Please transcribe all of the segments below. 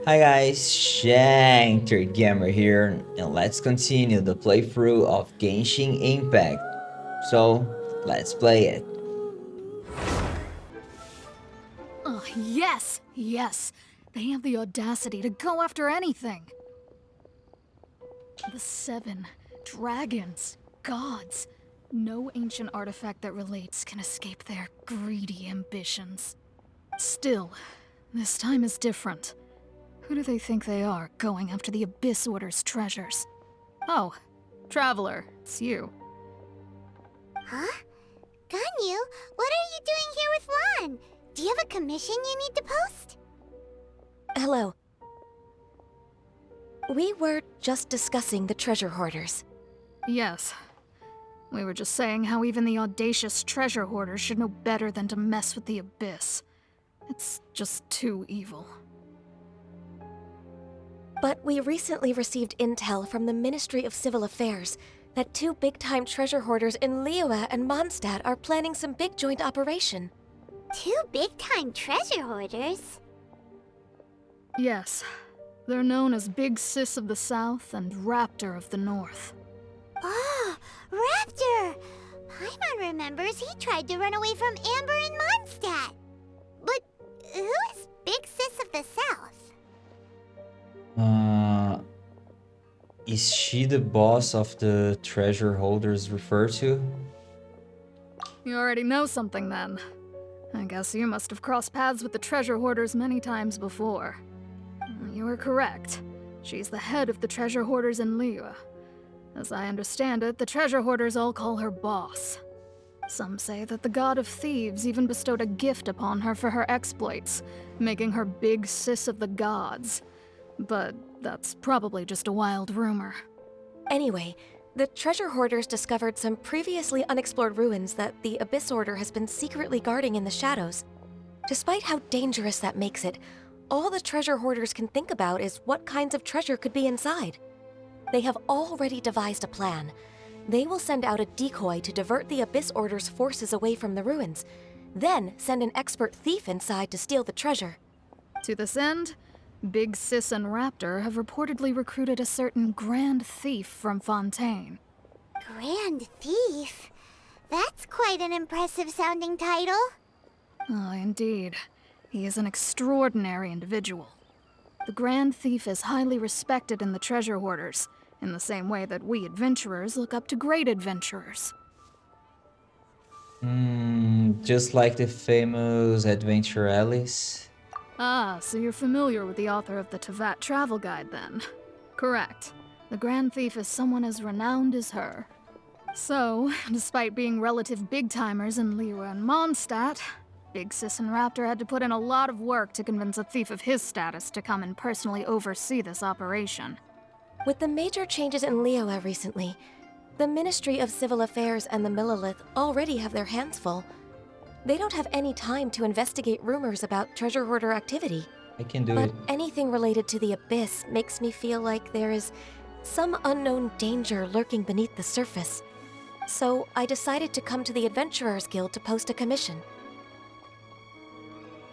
Hi guys, Shinter Gamer here, and let's continue the playthrough of Genshin Impact. So, let's play it. Oh, yes! Yes! They have the audacity to go after anything! The seven dragons, gods. No ancient artifact that relates can escape their greedy ambitions. Still, this time is different. Who do they think they are, going after the Abyss Order's treasures? Oh, Traveler, it's you. Huh? Ganyu, what are you doing here with Lan? Do you have a commission you need to post? Hello. We were just discussing the treasure hoarders. Yes. We were just saying how even the audacious treasure hoarders should know better than to mess with the Abyss. It's just too evil. But we recently received intel from the Ministry of Civil Affairs that two big-time treasure hoarders in Liyue and Mondstadt are planning some big joint operation. Two big-time treasure hoarders? Yes. They're known as Big Sis of the South and Raptor of the North. Oh, Raptor! Paimon remembers he tried to run away from Amber in Mondstadt. But who is Big Sis of the South? Is she the boss of the treasure holders referred to? You already know something then. I guess you must have crossed paths with the treasure hoarders many times before. You were correct. She's the head of the treasure hoarders in Liyue. As I understand it, the treasure hoarders all call her boss. Some say that the god of thieves even bestowed a gift upon her for her exploits, making her Big Sis of the gods. But that's probably just a wild rumor. Anyway, the treasure hoarders discovered some previously unexplored ruins that the Abyss Order has been secretly guarding in the shadows. Despite how dangerous that makes it, all the treasure hoarders can think about is what kinds of treasure could be inside. They have already devised a plan. They will send out a decoy to divert the Abyss Order's forces away from the ruins, then send an expert thief inside to steal the treasure. To this end, Big Sis and Raptor have reportedly recruited a certain Grand Thief from Fontaine. Grand Thief? That's quite an impressive sounding title. Oh, indeed. He is an extraordinary individual. The Grand Thief is highly respected in the treasure hoarders, in the same way that we adventurers look up to great adventurers. Just like the famous Adventure Alice. Ah, so you're familiar with the author of the Tevat Travel Guide, then? Correct. The Grand Thief is someone as renowned as her. So, despite being relative big-timers in Liyue and Mondstadt, Big Sis and Raptor had to put in a lot of work to convince a thief of his status to come and personally oversee this operation. With the major changes in Liyue recently, the Ministry of Civil Affairs and the Millelith already have their hands full. They don't have any time to investigate rumors about treasure hoarder activity. I can do But it. anything related to the Abyss makes me feel like there is some unknown danger lurking beneath the surface. So I decided to come to the Adventurers Guild to post a commission.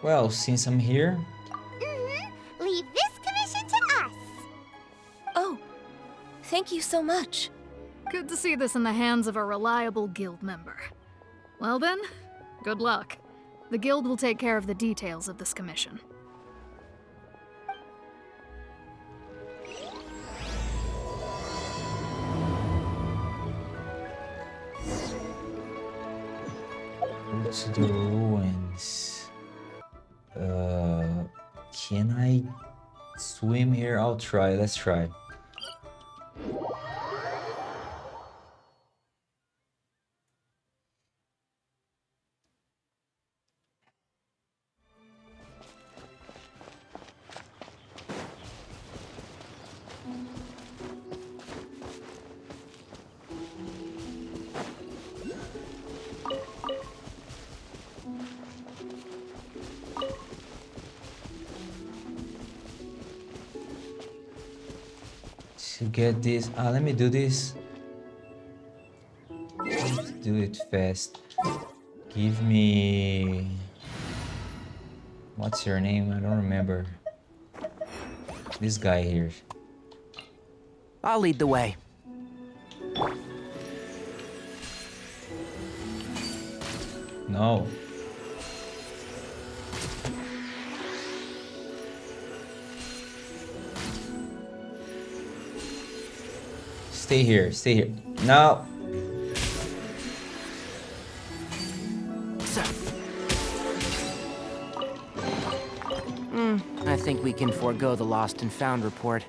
Well, since I'm here, Leave this commission to us. Oh, thank you so much. Good to see this in the hands of a reliable guild member. Well then, good luck. The guild will take care of the details of this commission. go to the ruins. Can I swim here? I'll try. Let's try. To get this, let me do this. Let's do it fast. Give me... What's your name? I don't remember. This guy here. I'll lead the way. No. Stay here, stay here. No. I think we can forego the lost and found report.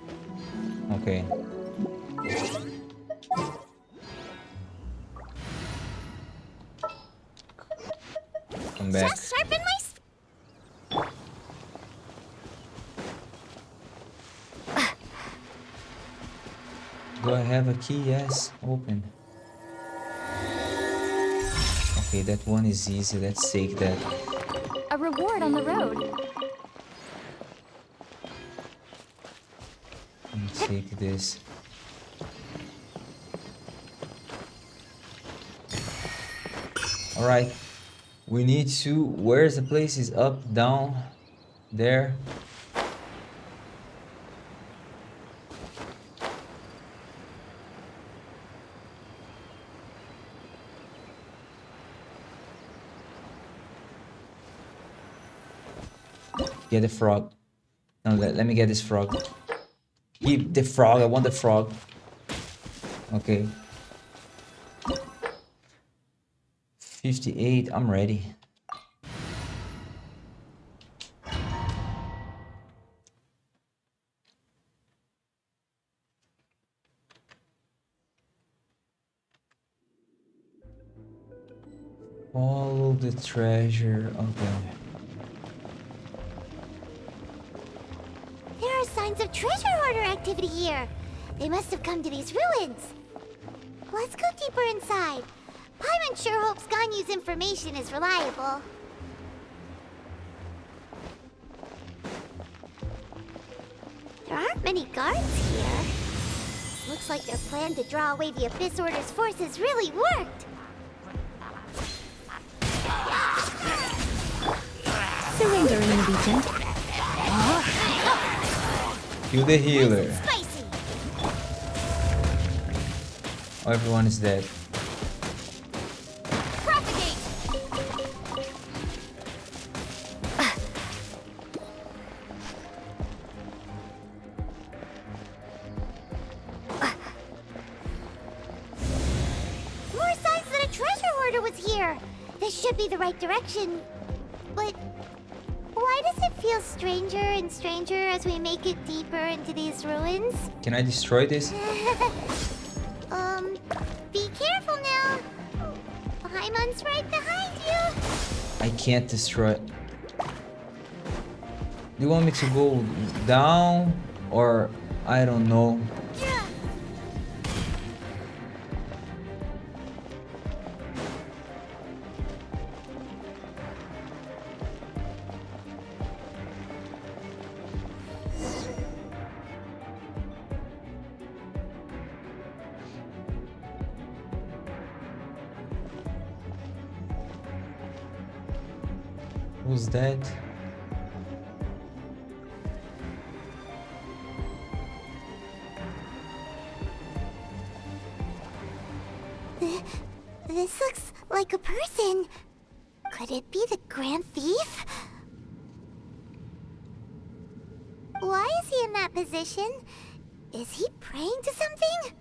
Okay. Come back. Just sharpen my Do I have a key? Yes. Open. Okay, that one is easy. Let's take that. A reward on the road. Let's take this. Alright. We need to... Where's the place? Is up, down, there. Get the frog. No, let me get this frog. Keep the frog. I want the frog. Okay. 58. I'm ready. Follow the treasure. Okay. There are signs of treasure hoarder activity here. They must have come to these ruins. Let's go deeper inside. Paimon sure hopes Ganyu's information is reliable. There aren't many guards here. Looks like their plan to draw away the Abyss Order's forces really worked. Surrendering allegiance. Kill the healer. Spicy! Oh, everyone is dead. Propagate! More signs that a treasure hoarder was here. This should be the right direction. But why does it feel stranger and stranger as we make it deeper into these ruins? Can I destroy this? Be careful now. Paimon's right behind you. I can't destroy it. Do you want me to go down or I don't know? Who's that? This looks like a person. Could it be the Grand Thief? Why is he in that position? Is he praying to something?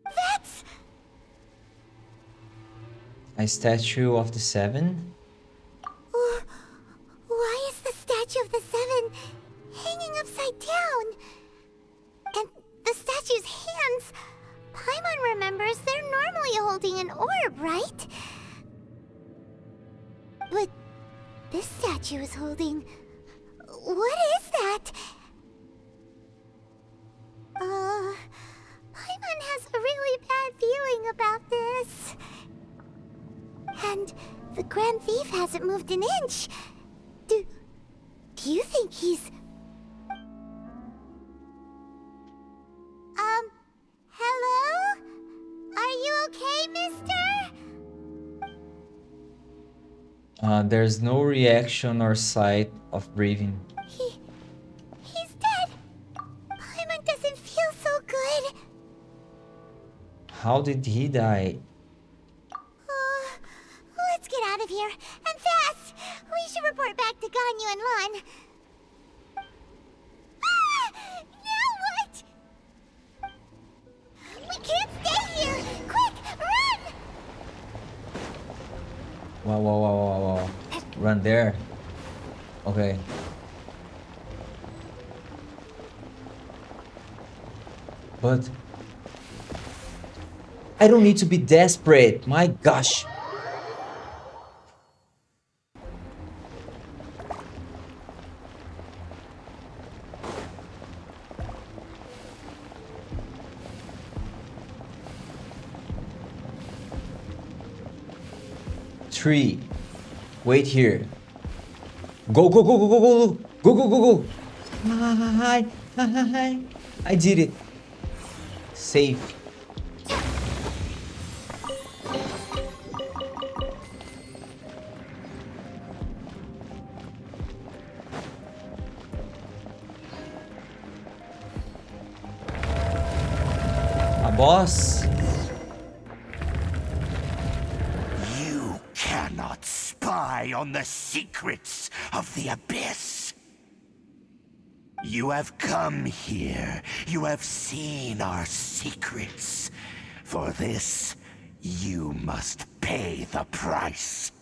That's... A statue of the Seven? Why is the statue of the Seven hanging upside down? And the statue's hands... Paimon remembers they're normally holding an orb, right? But this statue is holding... What is that? Paimon has a really bad feeling about this. And the Grand Thief hasn't moved an inch. Do you think he's... Hello? Are you okay, mister? There's no reaction or sight of breathing. He's dead. Paimon doesn't feel so good. How did he die? Let's get out of here, and fast! We should report back to Ganyu and Lon. Now what? We can't stay here! Quick, run! Wow. Run there. Okay. But I don't need to be desperate. My gosh. Three. Wait here. Go. Go. Hi. I did it. Safe. A boss. You cannot spy on the secrets of the Abyss. You have come here. You have seen our secrets. For this, you must pay the price.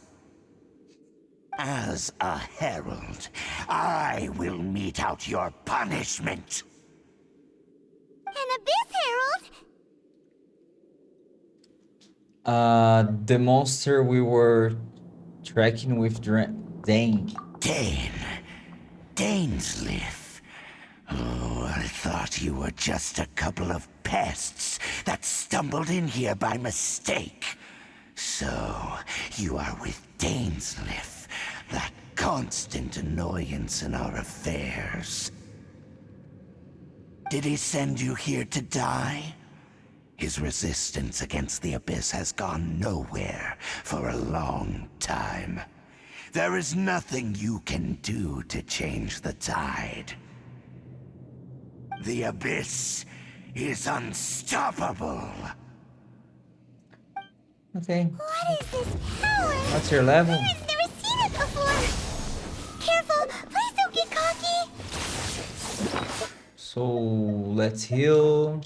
As a herald, I will mete out your punishment. An Abyss Herald? The monster we were tracking with Dane. Dainsleif. Oh, I thought you were just a couple of pests that stumbled in here by mistake. So, you are with Dainsleif, that constant annoyance in our affairs. Did he send you here to die? His resistance against the Abyss has gone nowhere for a long time. There is nothing you can do to change the tide. The Abyss is unstoppable. Okay. What is this power? What's your level? I've never seen it before. Careful, please don't get cocky. So let's heal.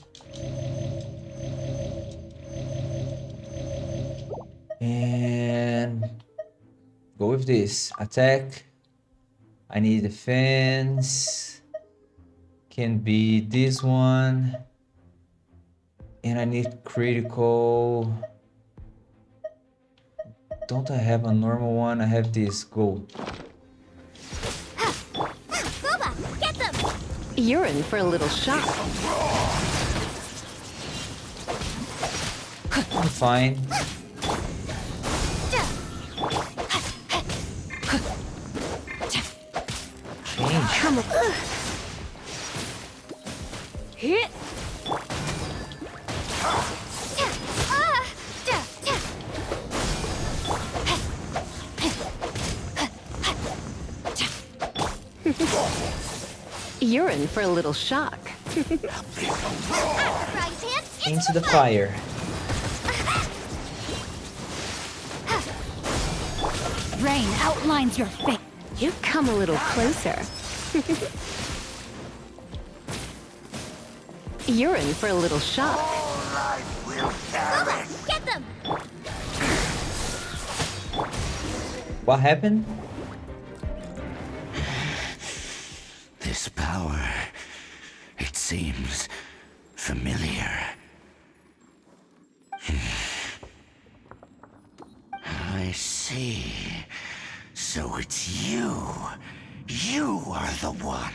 And go with this. Attack. I need defense. Can be this one. And I need critical. Don't I have a normal one? I have this. Go. Boba, get them! You're in for a little shock. I'm fine. Change. Come on. Hit. You're in for a little shock. Into the fire. Rain outlines your fate. You come a little closer. You're in for a little shock. Get them! What happened? This power, it seems familiar. I see. So it's you. You are the one.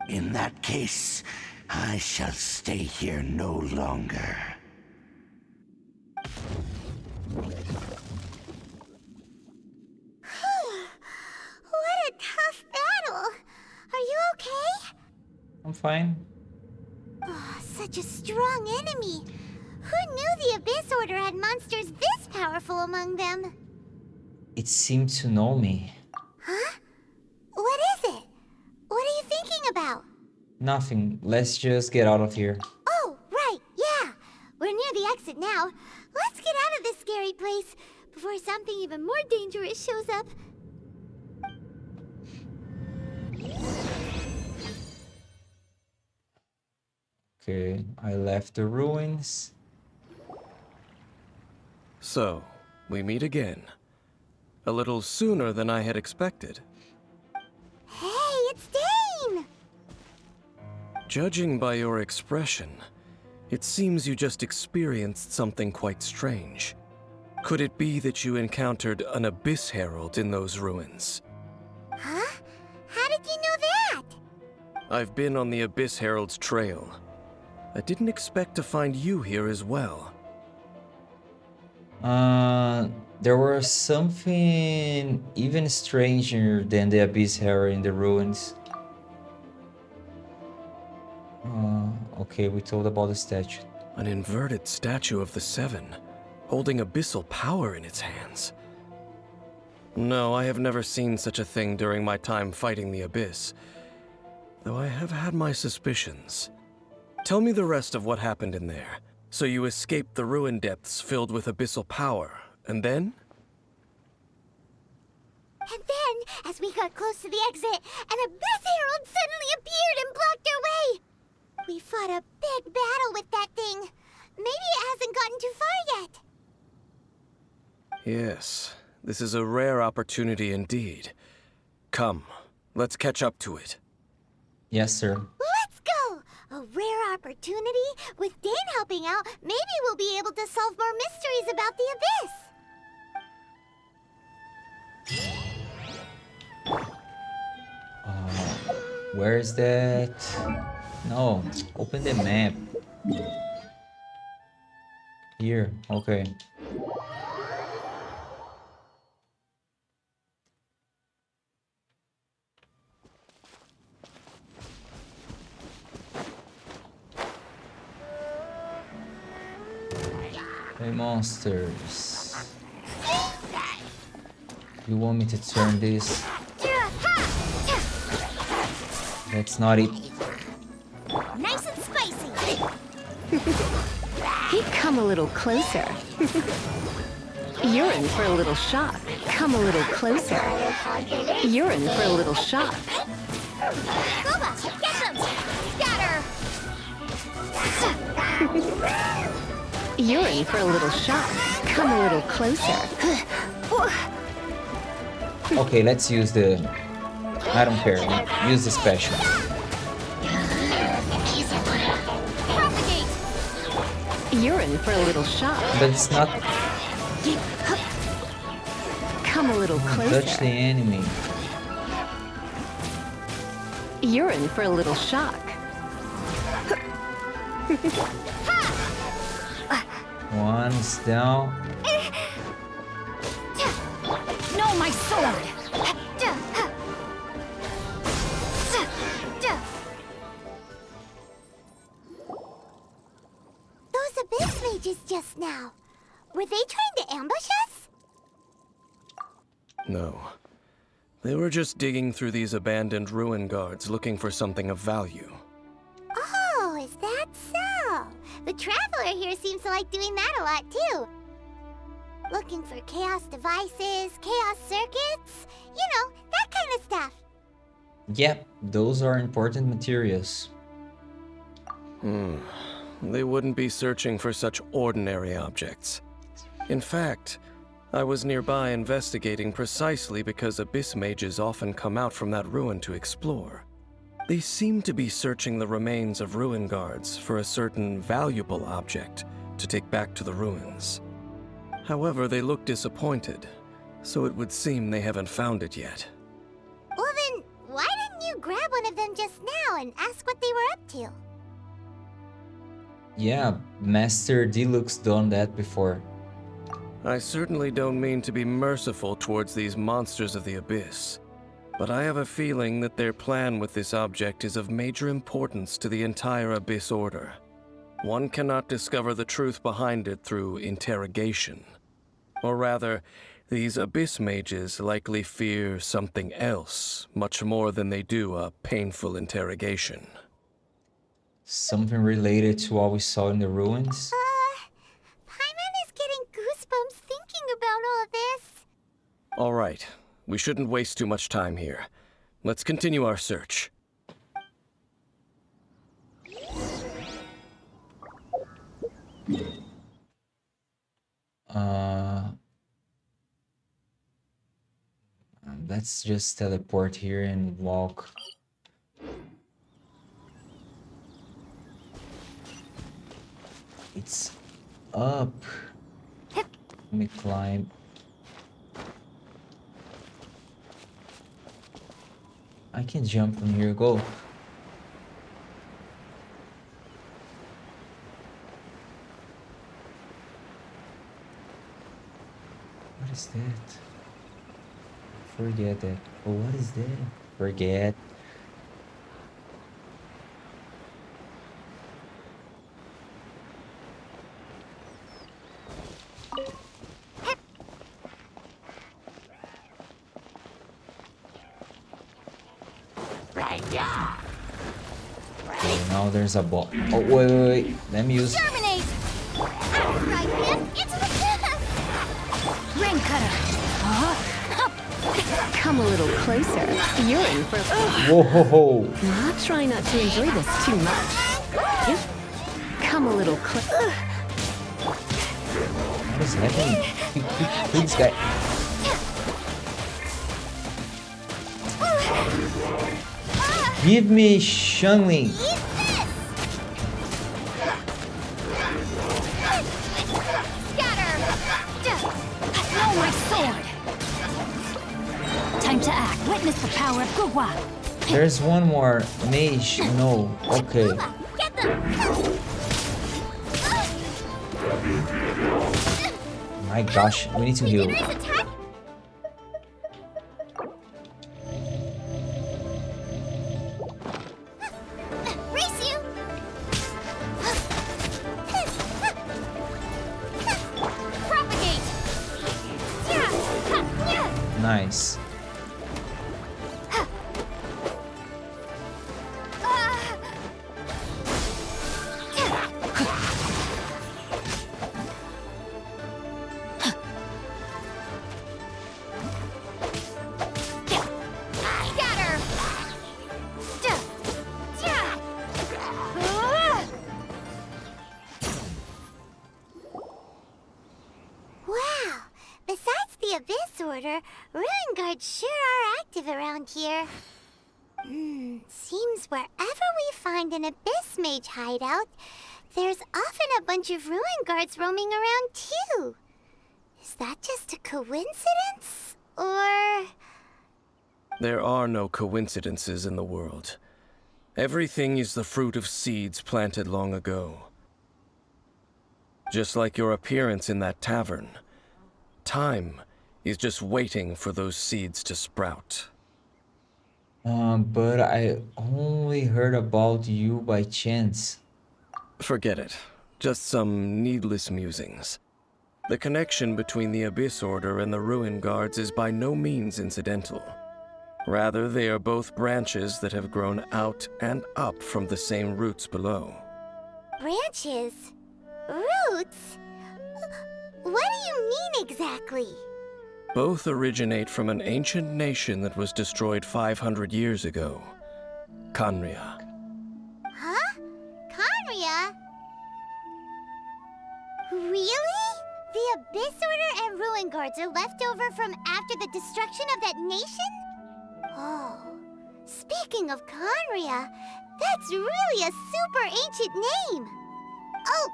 In that case, I shall stay here no longer. What a tough battle. Are you okay? I'm fine. Oh, such a strong enemy. Who knew the Abyss Order had monsters this powerful among them? It seemed to know me. Huh? What is it? What are you thinking about? Nothing. Let's just get out of here. Oh, right, yeah. We're near the exit now. Let's get out of this scary place before something even more dangerous shows up. Okay, I left the ruins. So, we meet again. A little sooner than I had expected. Hey, it's Dane! Judging by your expression, it seems you just experienced something quite strange. Could it be that you encountered an Abyss Herald in those ruins? Huh? How did you know that? I've been on the Abyss Herald's trail. I didn't expect to find you here as well. There was something even stranger than the Abyss Herald in the ruins. Okay, we told about the statue. An inverted statue of the Seven, holding abyssal power in its hands. No, I have never seen such a thing during my time fighting the Abyss, though I have had my suspicions. Tell me the rest of what happened in there. So you escaped the ruin depths filled with abyssal power, and then? And then, as we got close to the exit, an Abyss Herald suddenly appeared and blocked our way! We fought a big battle with that thing. Maybe it hasn't gotten too far yet. Yes, this is a rare opportunity indeed. Come, let's catch up to it. Yes, sir. Let's go! A rare opportunity? With Dane helping out, maybe we'll be able to solve more mysteries about the Abyss! Where is that? No, open the map. Here, okay. Hey, monsters. You want me to turn this? That's not it. Nice and spicy! He'd come a little closer. You're in for a little shock. Come a little closer. You're in for a little shock. Boba, get them! Scatter! You're in for a little shock. Come a little closer. Okay, let's use the... I don't care. Use the special. Propagate! You're in for a little shock. But it's not... Come a little Touch the closer. enemy. You're in for a little shock. One's down. No, my sword! Those Abyss mages just now. Were they trying to ambush us? No. They were just digging through these abandoned ruin guards looking for something of value. Oh, is that so? The Traveler here seems to like doing that a lot, too. Looking for chaos devices, chaos circuits, you know, that kind of stuff. Yep, those are important materials. They wouldn't be searching for such ordinary objects. In fact, I was nearby investigating precisely because Abyss mages often come out from that ruin to explore. They seem to be searching the remains of ruin guards for a certain valuable object to take back to the ruins. However, they look disappointed, so it would seem they haven't found it yet. Well then, why didn't you grab one of them just now and ask what they were up to? Yeah, Master Deluxe done that before. I certainly don't mean to be merciful towards these monsters of the Abyss, but I have a feeling that their plan with this object is of major importance to the entire Abyss Order. One cannot discover the truth behind it through interrogation. Or rather, These abyss mages likely fear something else, much more than they do a painful interrogation. Something related to what we saw in the ruins? Paimon is getting goosebumps thinking about all this. All right, we shouldn't waste too much time here. Let's continue our search. Let's just teleport here and walk. It's up. Let me climb. I can jump from here. Go. What is that? Forget that. Oh, what is that? Forget. Okay, now there's a ball. Oh, wait. Let me use. Terminate! Right, Pip, it's the Rain cutter. Huh? Come a little closer. You're in for. Whoa, ho, ho. I'll try not to enjoy this too much. Come a little closer. What is happening? Please, guy. Give me Shungling. Oh, my sword! Time to act. Witness the power of Gugwa. There's one more mage. No. Okay. Get them! My gosh, we need to heal. Attack! Race you! Propagate! Nice. Wow! Besides the Abyss Order, Ruin Guards sure are active around here. Seems wherever we find an Abyss Mage hideout, there's often a bunch of Ruin Guards roaming around too. Is that just a coincidence? Or... There are no coincidences in the world. Everything is the fruit of seeds planted long ago. Just like your appearance in that tavern, time is just waiting for those seeds to sprout. But I only heard about you by chance. Forget it. Just some needless musings. The connection between the Abyss Order and the Ruin Guards is by no means incidental. Rather, they are both branches that have grown out and up from the same roots below. branches? Roots? What do you mean exactly? Both originate from an ancient nation that was destroyed 500 years ago. Khaenri'ah. Huh? Khaenri'ah? Really? The Abyss Order and Ruin Guards are left over from after the destruction of that nation? Oh, speaking of Khaenri'ah, that's really a super ancient name. Oh,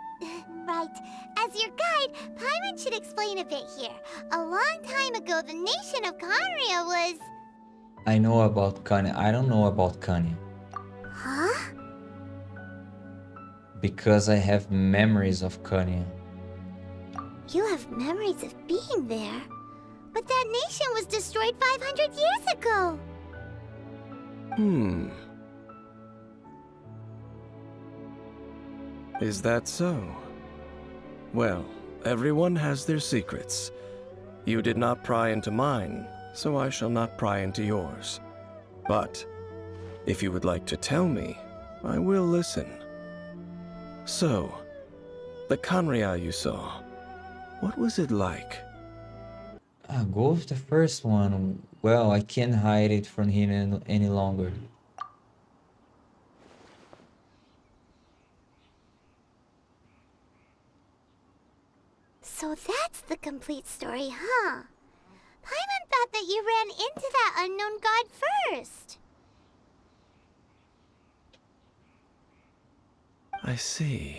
right. As your guide, Paimon should explain a bit here. A long time ago, the nation of Khaenri'ah was... I know about Kanye. I don't know about Kanye. Huh? Because I have memories of Kanye. You have memories of being there. But that nation was destroyed 500 years ago. Is that so? Well, everyone has their secrets. You did not pry into mine, so I shall not pry into yours. But if you would like to tell me, I will listen. So, the Kanria you saw, what was it like? Go with the first one. Well, I can't hide it from him any longer. So that's the complete story, huh? Paimon thought that you ran into that unknown god first. I see.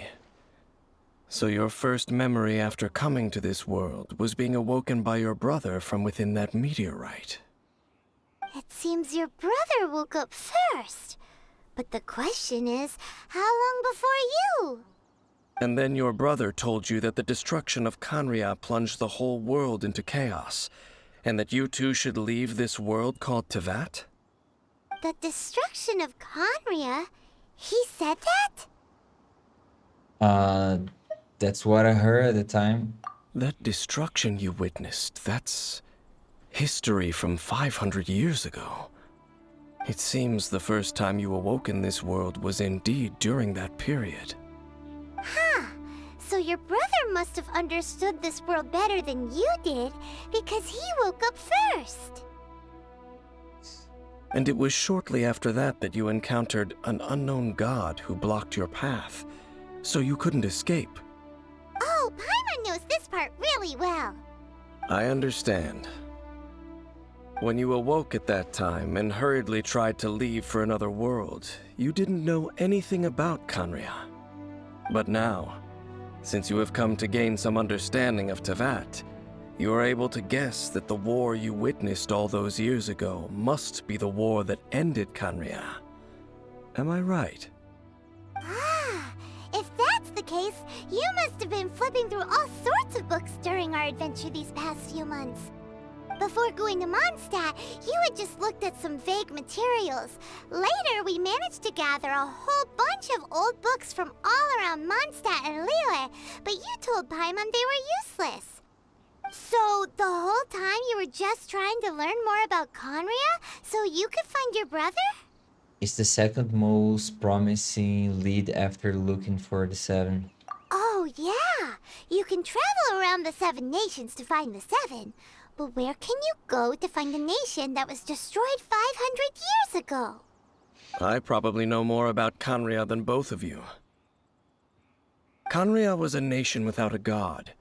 So your first memory after coming to this world was being awoken by your brother from within that meteorite. It seems your brother woke up first. But the question is, how long before you? And then your brother told you that the destruction of Kanria plunged the whole world into chaos, and that you two should leave this world called Tevat? The destruction of Conria? He said that? That's what I heard at the time. That destruction you witnessed, that's history from 500 years ago. It seems the first time you awoke in this world was indeed during that period. Huh. So your brother must have understood this world better than you did, because he woke up first. And it was shortly after that that you encountered an unknown god who blocked your path, so you couldn't escape. Oh, Paimon knows this part really well. I understand. When you awoke at that time and hurriedly tried to leave for another world, you didn't know anything about Kanria. But now, since you have come to gain some understanding of Tevat, you are able to guess that the war you witnessed all those years ago must be the war that ended Kanria. Am I right? Ah, if that's the case, you must have been flipping through all sorts of books during our adventure these past few months. Before going to Mondstadt, you had just looked at some vague materials. Later, we managed to gather a whole bunch of old books from all around Mondstadt and Lille, but you told Paimon they were useless. So, the whole time you were just trying to learn more about Conria so you could find your brother? It's the second most promising lead after looking for the seven. Oh, yeah! You can travel around the 7 nations to find the 7. But where can you go to find a nation that was destroyed 500 years ago? I probably know more about Kanria than both of you. Kanria was a nation without a god.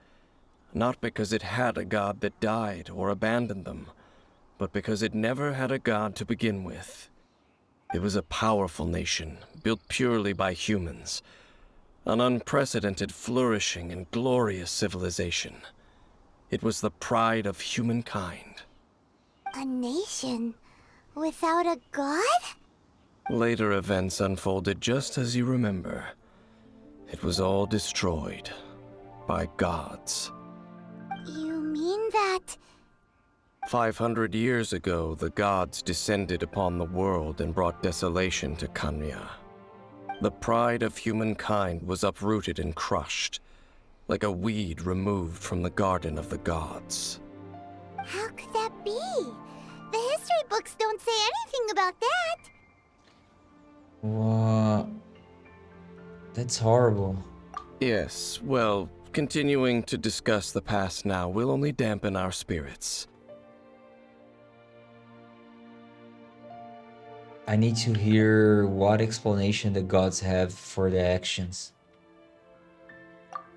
Not because it had a god that died or abandoned them, but because it never had a god to begin with. It was a powerful nation, built purely by humans. An unprecedented, flourishing, and glorious civilization. It was the pride of humankind. A nation without a god? Later events unfolded just as you remember. It was all destroyed by gods. You mean that... 500 years ago, the gods descended upon the world and brought desolation to Kanria. The pride of humankind was uprooted and crushed, like a weed removed from the garden of the gods. How could that be? The history books don't say anything about that. What? That's horrible. Yes, well, continuing to discuss the past now will only dampen our spirits. I need to hear what explanation the gods have for their actions.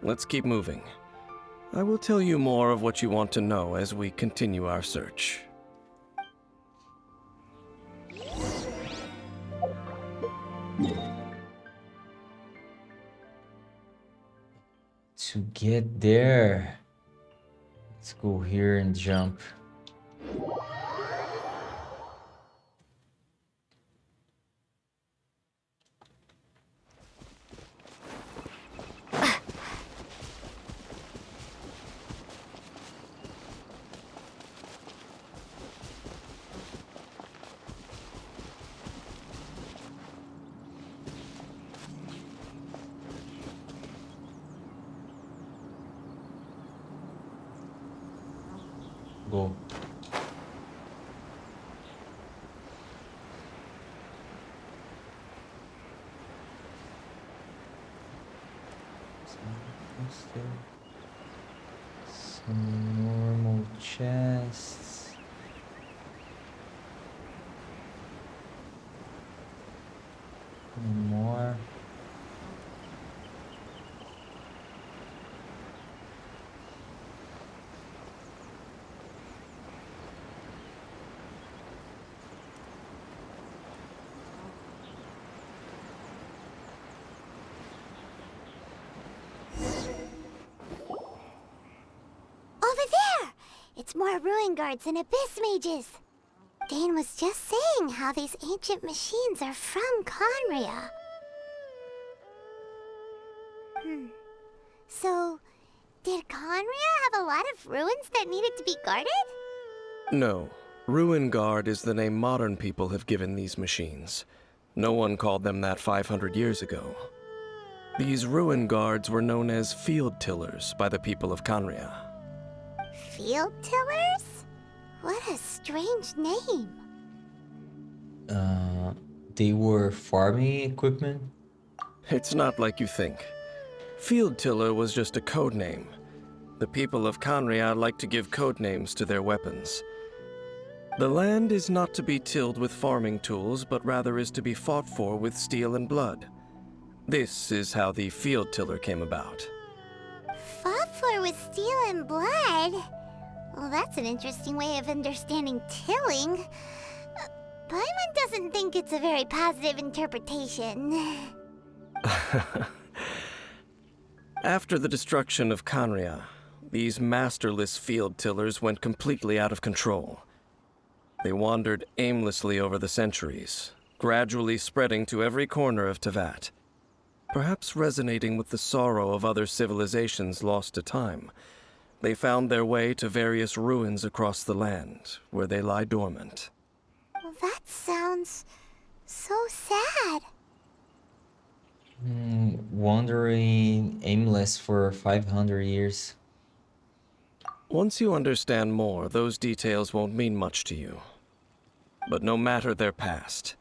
Let's keep moving. I will tell you more of what you want to know as we continue our search. To get there, let's go here and jump. Go. Some normal chests. One more. Over there! It's more ruin guards and abyss mages. Dane was just saying how these ancient machines are from Conria. So, did Conria have a lot of ruins that needed to be guarded? No. Ruin Guard is the name modern people have given these machines. No one called them that 500 years ago. These Ruin Guards were known as Field Tillers by the people of Conria. Field tillers? What a strange name. They were farming equipment. It's not like you think. Field Tiller was just a code name. The people of Conria like to give code names to their weapons. The land is not to be tilled with farming tools, but rather is to be fought for with steel and blood. This is how the Field Tiller came about. Fought for with steel and blood? Well, that's an interesting way of understanding tilling. Paimon doesn't think it's a very positive interpretation. After the destruction of Conria, these masterless field tillers went completely out of control. They wandered aimlessly over the centuries, gradually spreading to every corner of Tevat. Perhaps resonating with the sorrow of other civilizations lost to time, they found their way to various ruins across the land, where they lie dormant. Well, that sounds so sad. Wandering aimless for 500 years. Once you understand more, those details won't mean much to you. But no matter their past,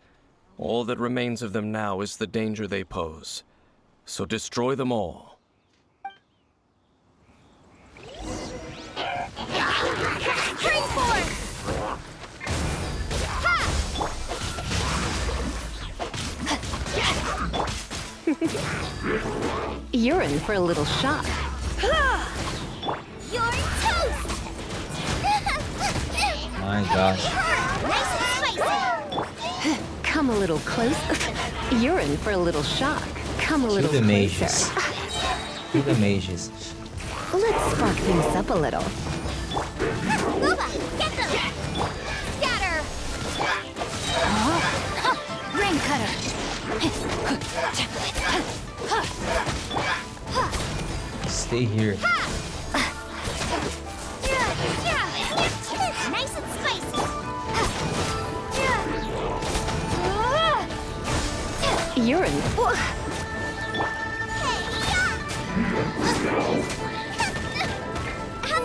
all that remains of them now is the danger they pose. So destroy them all. Springboard! You're in for a little shock. You're toast! My gosh. Nice and spicy! Come a little closer. You're in for a little shock. Come a Kill little the closer. mages. Kill the mages. Let's spark things up a little. Luba, get them! Scatter! Rain cutter. Stay here. Nice and spicy! You're in.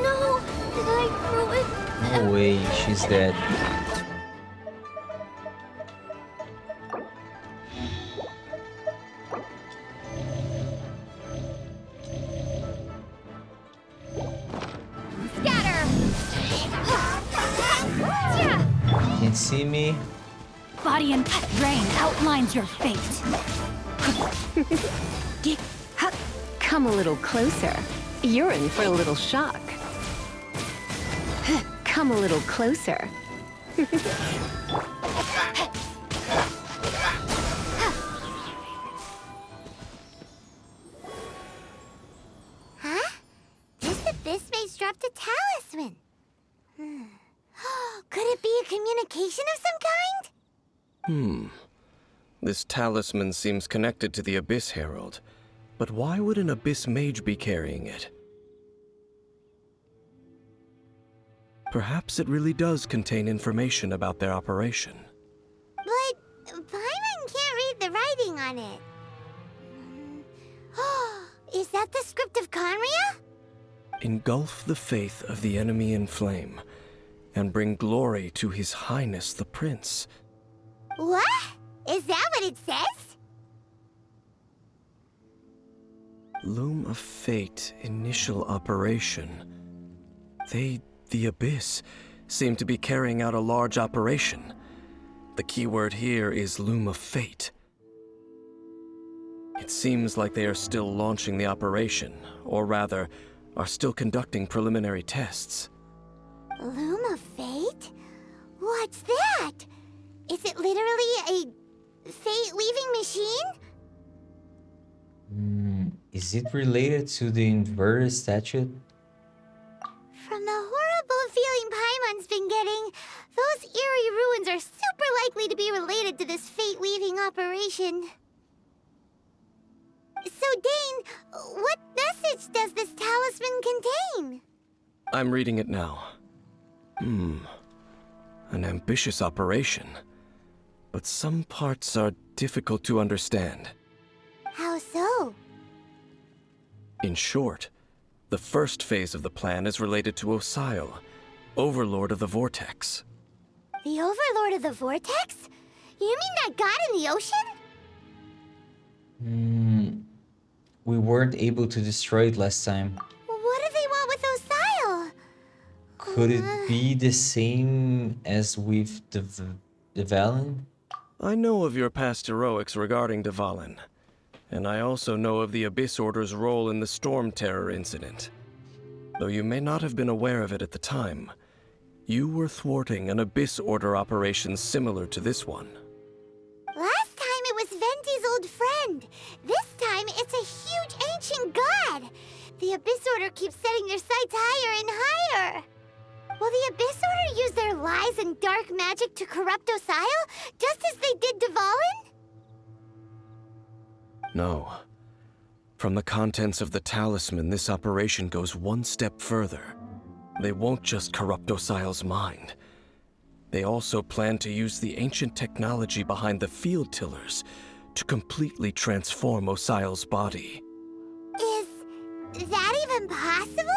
No! Did I ruin? No way, she's dead. Scatter! Can't see me. Body and rain outlines your fate. Come a little closer. You're in for a little shock. Come a little closer. Huh? This abyss maze dropped a talisman. Could it be a communication of some kind? This talisman seems connected to the Abyss Herald. But why would an Abyss Mage be carrying it? Perhaps it really does contain information about their operation. But Paimon can't read the writing on it. Is that the script of Conria? Engulf the faith of the enemy in flame. and bring glory to His Highness the Prince. What? Is that what it says? Loom of Fate initial operation. They, the Abyss, seem to be carrying out a large operation. The keyword here is Loom of Fate. It seems like they are still launching the operation, or rather, are still conducting preliminary tests. Loom of Fate? What's that? Is it literally a fate-weaving machine? Is it related to the inverted statue? From the horrible feeling Paimon's been getting, those eerie ruins are super likely to be related to this fate-weaving operation. So, Dane, what message does this talisman contain? I'm reading it now. An ambitious operation. But some parts are difficult to understand. How so? In short, the first phase of the plan is related to Osile, Overlord of the Vortex. The Overlord of the Vortex? You mean that god in the ocean? We weren't able to destroy it last time. What do they want with Osile? Could it be the same as with the Valen? I know of your past heroics regarding Dvalin, and I also know of the Abyss Order's role in the Storm Terror incident. Though you may not have been aware of it at the time, you were thwarting an Abyss Order operation similar to this one. Last time it was Venti's old friend. This time it's a huge ancient god. The Abyss Order keeps setting their sights higher and higher. Will the Abyss Order use their lies and dark magic to corrupt Osile, just as they did Dvalin? No. From the contents of the talisman, this operation goes one step further. They won't just corrupt Osile's mind. They also plan to use the ancient technology behind the field tillers to completely transform Osile's body. Is that even possible?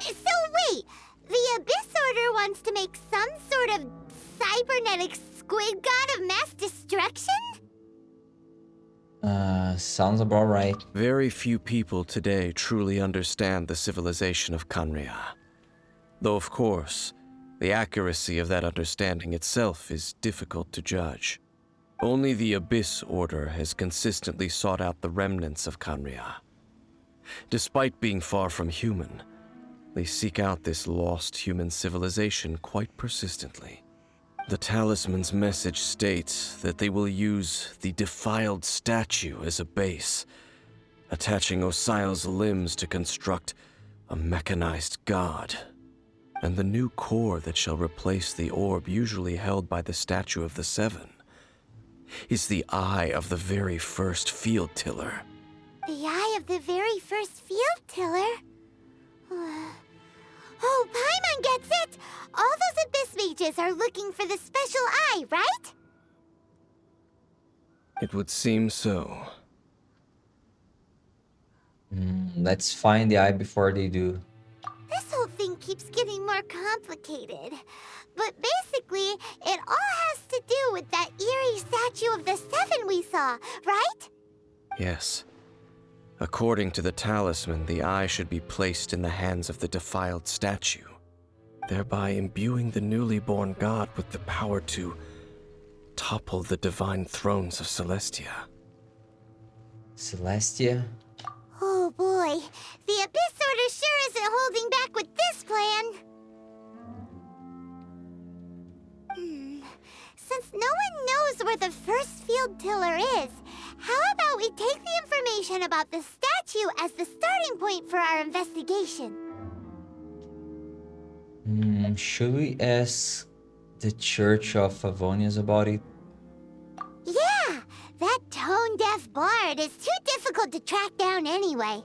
So wait, the Abyss Order wants to make some sort of cybernetic squid god of mass destruction? Sounds about right. Very few people today truly understand the civilization of Khaenri'ah. Though, of course, the accuracy of that understanding itself is difficult to judge. Only the Abyss Order has consistently sought out the remnants of Khaenri'ah. Despite being far from human, they seek out this lost human civilization quite persistently. The talisman's message states that they will use the defiled statue as a base, attaching Osile's limbs to construct a mechanized god. And the new core that shall replace the orb usually held by the Statue of the Seven is the eye of the very first field tiller. The eye of the very first field tiller? Oh, Paimon gets it! All those Abyss mages are looking for the special eye, right? It would seem so. Let's find the eye before they do. This whole thing keeps getting more complicated. But basically, it all has to do with that eerie statue of the Seven we saw, right? Yes. According to the talisman, the eye should be placed in the hands of the defiled statue, thereby imbuing the newly born god with the power to topple the divine thrones of Celestia. Celestia? Oh boy, the Abyss Order sure isn't holding back with this plan. Since no one knows where the first field tiller is, how about we take the information about the statue as the starting point for our investigation? Should we ask the Church of Favonius about it? Yeah, that tone-deaf bard is too difficult to track down anyway.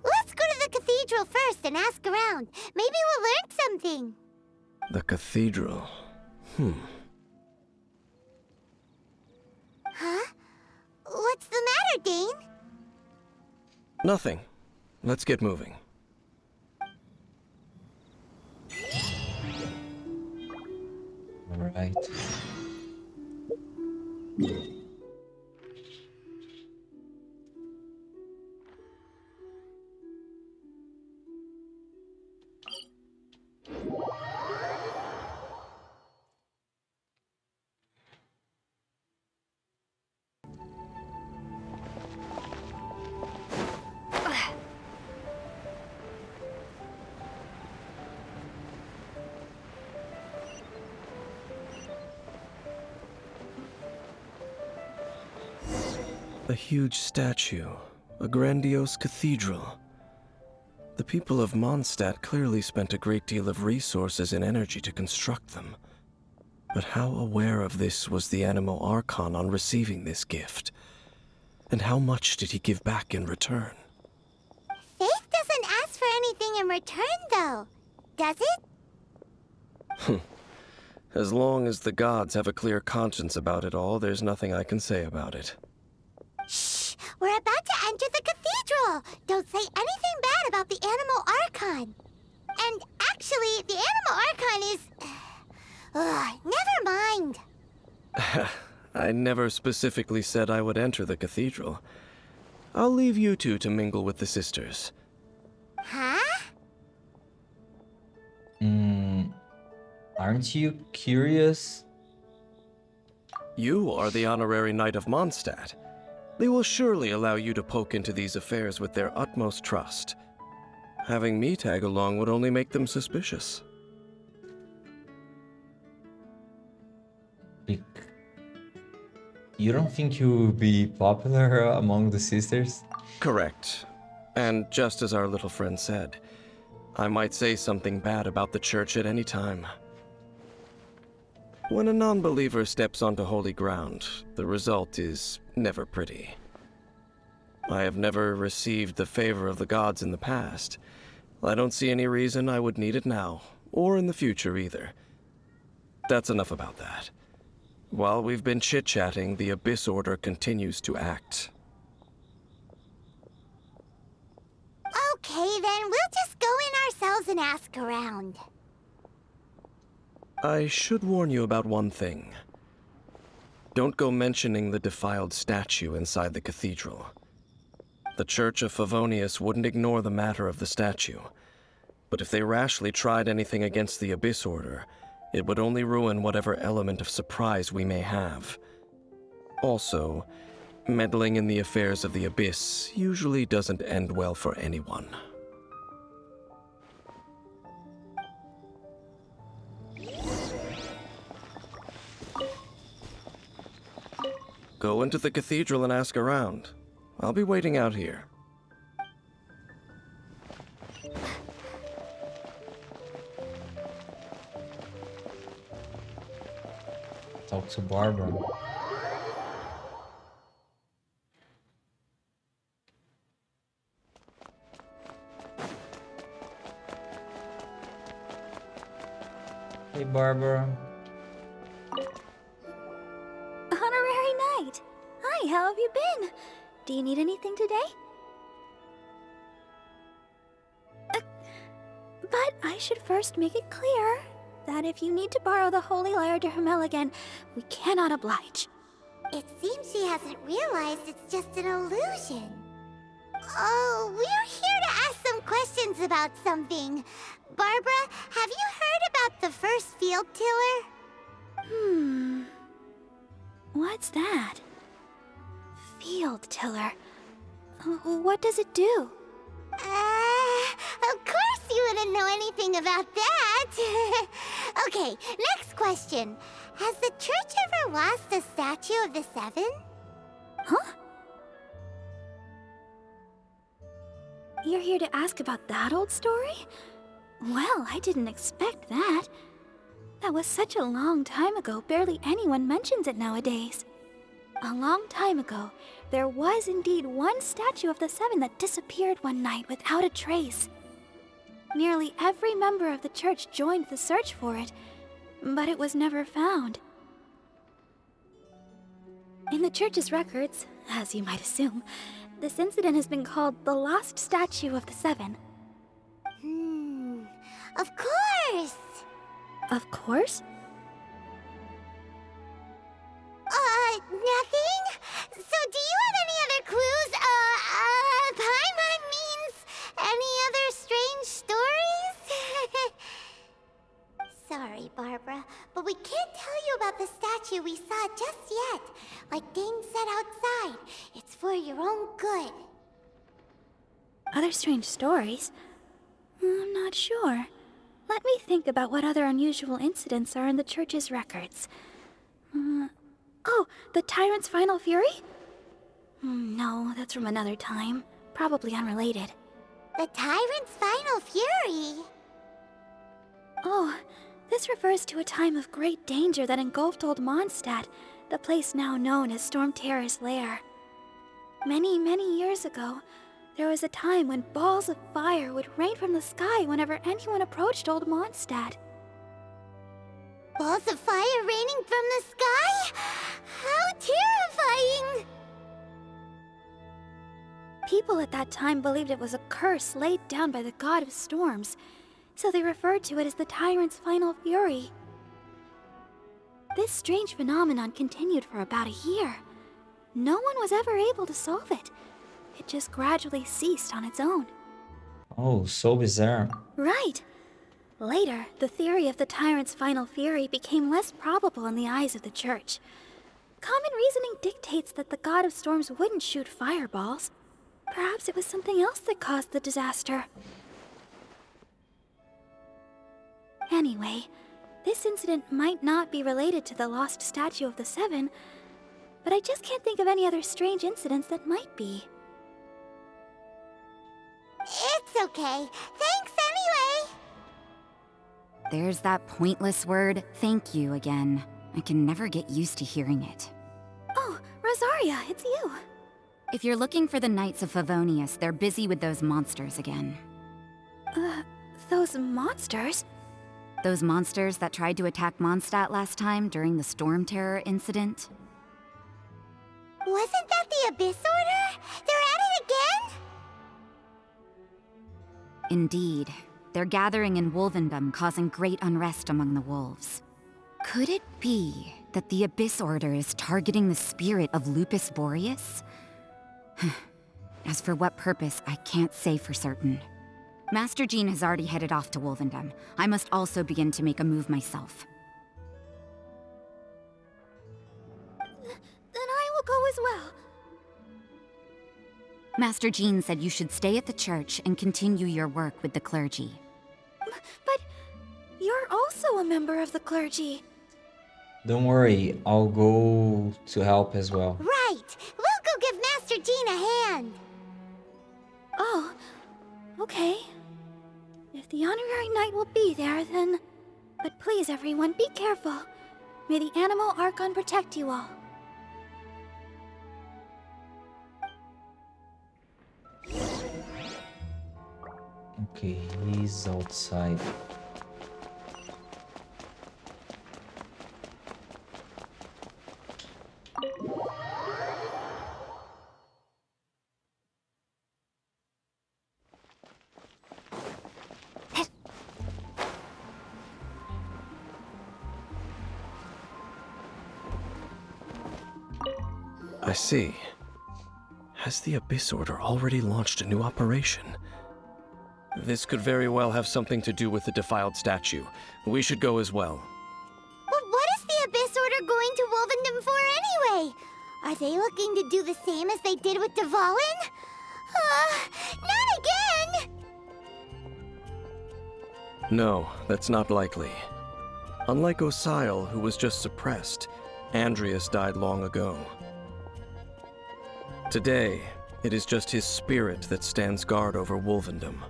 Let's go to the cathedral first and ask around. Maybe we'll learn something. The cathedral. Huh? What's the matter, Dane? Nothing. Let's get moving. Right. A huge statue, a grandiose cathedral. The people of Mondstadt clearly spent a great deal of resources and energy to construct them. But how aware of this was the Animo Archon on receiving this gift? And how much did he give back in return? Faith doesn't ask for anything in return, though. Does it? As long as the gods have a clear conscience about it all, there's nothing I can say about it. Shh! We're about to enter the cathedral! Don't say anything bad about the Animo Archon! And actually, the Animo Archon is... never mind! I never specifically said I would enter the cathedral. I'll leave you two to mingle with the sisters. Huh? Aren't you curious? You are the honorary knight of Mondstadt. They will surely allow you to poke into these affairs with their utmost trust. Having me tag along would only make them suspicious. You don't think you will be popular among the sisters? Correct. And just as our little friend said, I might say something bad about the church at any time. When a non-believer steps onto holy ground, the result is never pretty. I have never received the favor of the gods in the past. I don't see any reason I would need it now, or in the future either. That's enough about that. While we've been chit-chatting, the Abyss Order continues to act. Okay, then we'll just go in ourselves and ask around. I should warn you about one thing. Don't go mentioning the defiled statue inside the cathedral. The Church of Favonius wouldn't ignore the matter of the statue, but if they rashly tried anything against the Abyss Order, it would only ruin whatever element of surprise we may have. Also, meddling in the affairs of the Abyss usually doesn't end well for anyone. Go into the cathedral and ask around. I'll be waiting out here. Talk to Barbara. Hey, Barbara. Honorary Knight! Hi, how have you been? Do you need anything today? But I should first make it clear that if you need to borrow the Holy Lyre to Hermel again, we cannot oblige. It seems she hasn't realized it's just an illusion. Oh, we're here to ask some questions about something. Barbara, have you heard about the first field tiller? What's that? Field tiller. What does it do? Of course you wouldn't know anything about that. Okay, next question. Has the church ever lost a statue of the Seven? Huh? You're here to ask about that old story? Well, I didn't expect that. That was such a long time ago, barely anyone mentions it nowadays. A long time ago, there was indeed one statue of the Seven that disappeared one night without a trace. Nearly every member of the church joined the search for it, but it was never found. In the church's records, as you might assume, this incident has been called the Lost Statue of the Seven. Of course! Of course? statue we saw just yet. Like Dane said outside, it's for your own good. Other strange stories? I'm not sure. Let me think about what other unusual incidents are in the church's records. Oh, the Tyrant's Final Fury? No, that's from another time. Probably unrelated. The Tyrant's Final Fury? Oh, this refers to a time of great danger that engulfed Old Mondstadt, the place now known as Storm Terror's lair. Many, many years ago, there was a time when balls of fire would rain from the sky whenever anyone approached Old Mondstadt. Balls of fire raining from the sky? How terrifying! People at that time believed it was a curse laid down by the god of storms, so they referred to it as the Tyrant's Final Fury. This strange phenomenon continued for about a year. No one was ever able to solve it. It just gradually ceased on its own. Oh, so bizarre. Right. Later, the theory of the Tyrant's Final Fury became less probable in the eyes of the Church. Common reasoning dictates that the god of storms wouldn't shoot fireballs. Perhaps it was something else that caused the disaster. Anyway, this incident might not be related to the lost statue of the Seven, but I just can't think of any other strange incidents that might be. It's okay. Thanks anyway! There's that pointless word, thank you, again. I can never get used to hearing it. Oh, Rosaria, it's you. If you're looking for the Knights of Favonius, they're busy with those monsters again. Those monsters? Those monsters that tried to attack Mondstadt last time during the Storm Terror incident? Wasn't that the Abyss Order? They're at it again? Indeed. They're gathering in Wolvendom, causing great unrest among the wolves. Could it be that the Abyss Order is targeting the spirit of Lupus Boreas? As for what purpose, I can't say for certain. Master Jean has already headed off to Wolvendom. I must also begin to make a move myself. Then I will go as well. Master Jean said you should stay at the church and continue your work with the clergy. But you're also a member of the clergy. Don't worry, I'll go to help as well. Right! We'll go give Master Jean a hand! Oh, okay. If the honorary knight will be there, then... But please, everyone, be careful. May the Animal Archon protect you all. Okay, he's outside. I see. Has the Abyss Order already launched a new operation? This could very well have something to do with the defiled statue. We should go as well. But what is the Abyss Order going to Wolvendom for anyway? Are they looking to do the same as they did with Dvalin? Not again! No, that's not likely. Unlike Osial, who was just suppressed, Andreas died long ago. Today, it is just his spirit that stands guard over Wolvendom.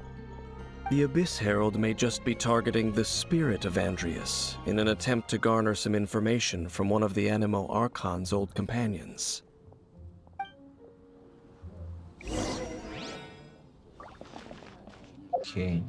The Abyss Herald may just be targeting the spirit of Andreas in an attempt to garner some information from one of the Animo Archon's old companions. Okay.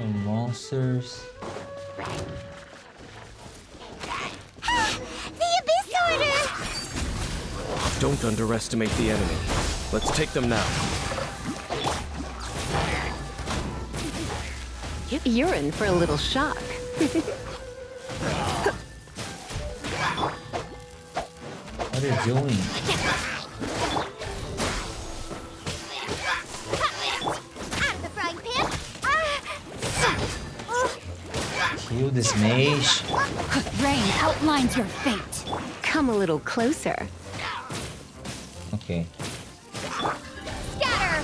Some monsters. The Abyss Order! Don't underestimate the enemy. Let's take them now. You're in for a little shock. What are you doing? Out of the frying pan. Kill this mage. Rain outlines your fate. Come a little closer. Okay. Scatter.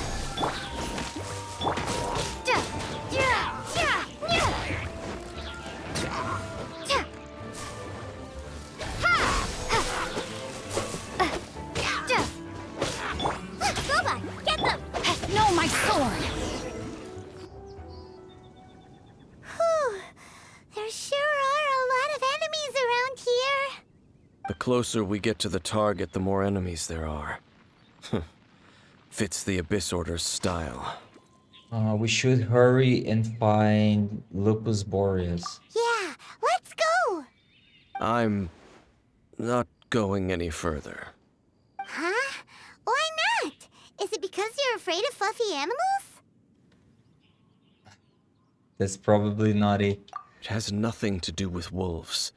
Boba, get them. No, my sword! Whew. There sure are a lot of enemies around here. The closer we get to the target, the more enemies there are. Fits the Abyss Order's style. We should hurry and find Lupus Boreas. Yeah, let's go. I'm not going any further. Huh? Why not? Is it because you're afraid of fluffy animals? That's probably not it. It has nothing to do with wolves.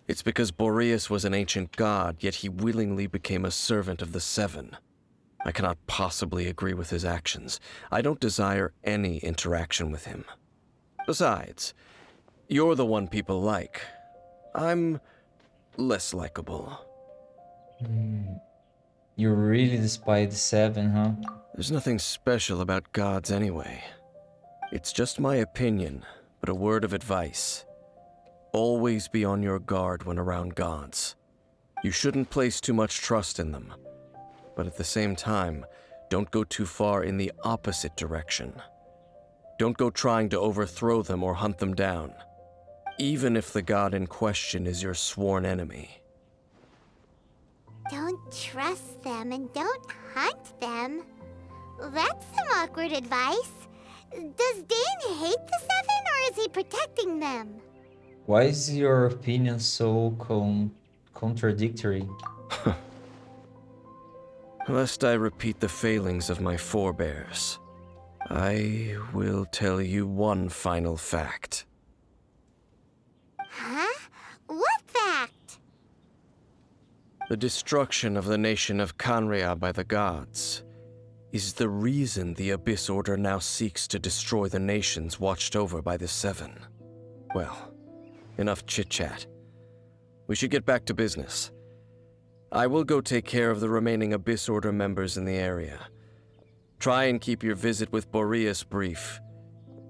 It's because Boreas was an ancient god, yet he willingly became a servant of the Seven. I cannot possibly agree with his actions. I don't desire any interaction with him. Besides, you're the one people like. I'm less likable. You really despise the Seven, huh? There's nothing special about gods anyway. It's just my opinion, but a word of advice. Always be on your guard when around gods. You shouldn't place too much trust in them. But at the same time, don't go too far in the opposite direction. Don't go trying to overthrow them or hunt them down, even if the god in question is your sworn enemy. Don't trust them and don't hunt them. That's some awkward advice. Does Dane hate the Seven, or is he protecting them? Why is your opinion so contradictory? Lest I repeat the failings of my forebears, I will tell you one final fact. Huh? What fact? The destruction of the nation of Canria by the gods is the reason the Abyss Order now seeks to destroy the nations watched over by the Seven. Well, enough chit-chat. We should get back to business. I will go take care of the remaining Abyss Order members in the area. Try and keep your visit with Boreas brief.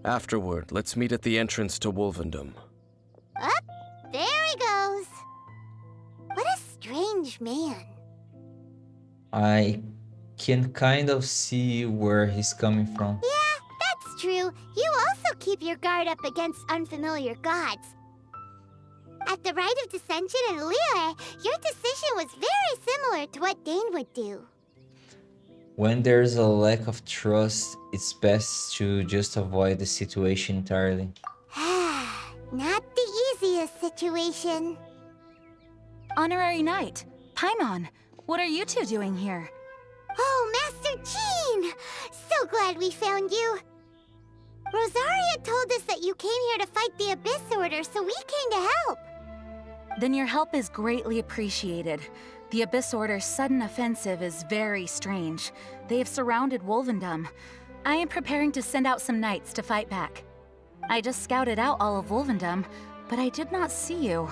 Afterward, let's meet at the entrance to Wolvendom. Up, there he goes. What a strange man. I can kind of see where he's coming from. Yeah, that's true. You also keep your guard up against unfamiliar gods. At the Rite of Dissension in Liyue, your decision was very similar to what Dane would do. When there's a lack of trust, it's best to just avoid the situation entirely. Not the easiest situation. Honorary Knight, Paimon, what are you two doing here? Oh, Master Jean! So glad we found you. Rosaria told us that you came here to fight the Abyss Order, so we came to help. Then your help is greatly appreciated. The Abyss Order's sudden offensive is very strange. They have surrounded Wolvendom. I am preparing to send out some knights to fight back. I just scouted out all of Wolvendom, but I did not see you.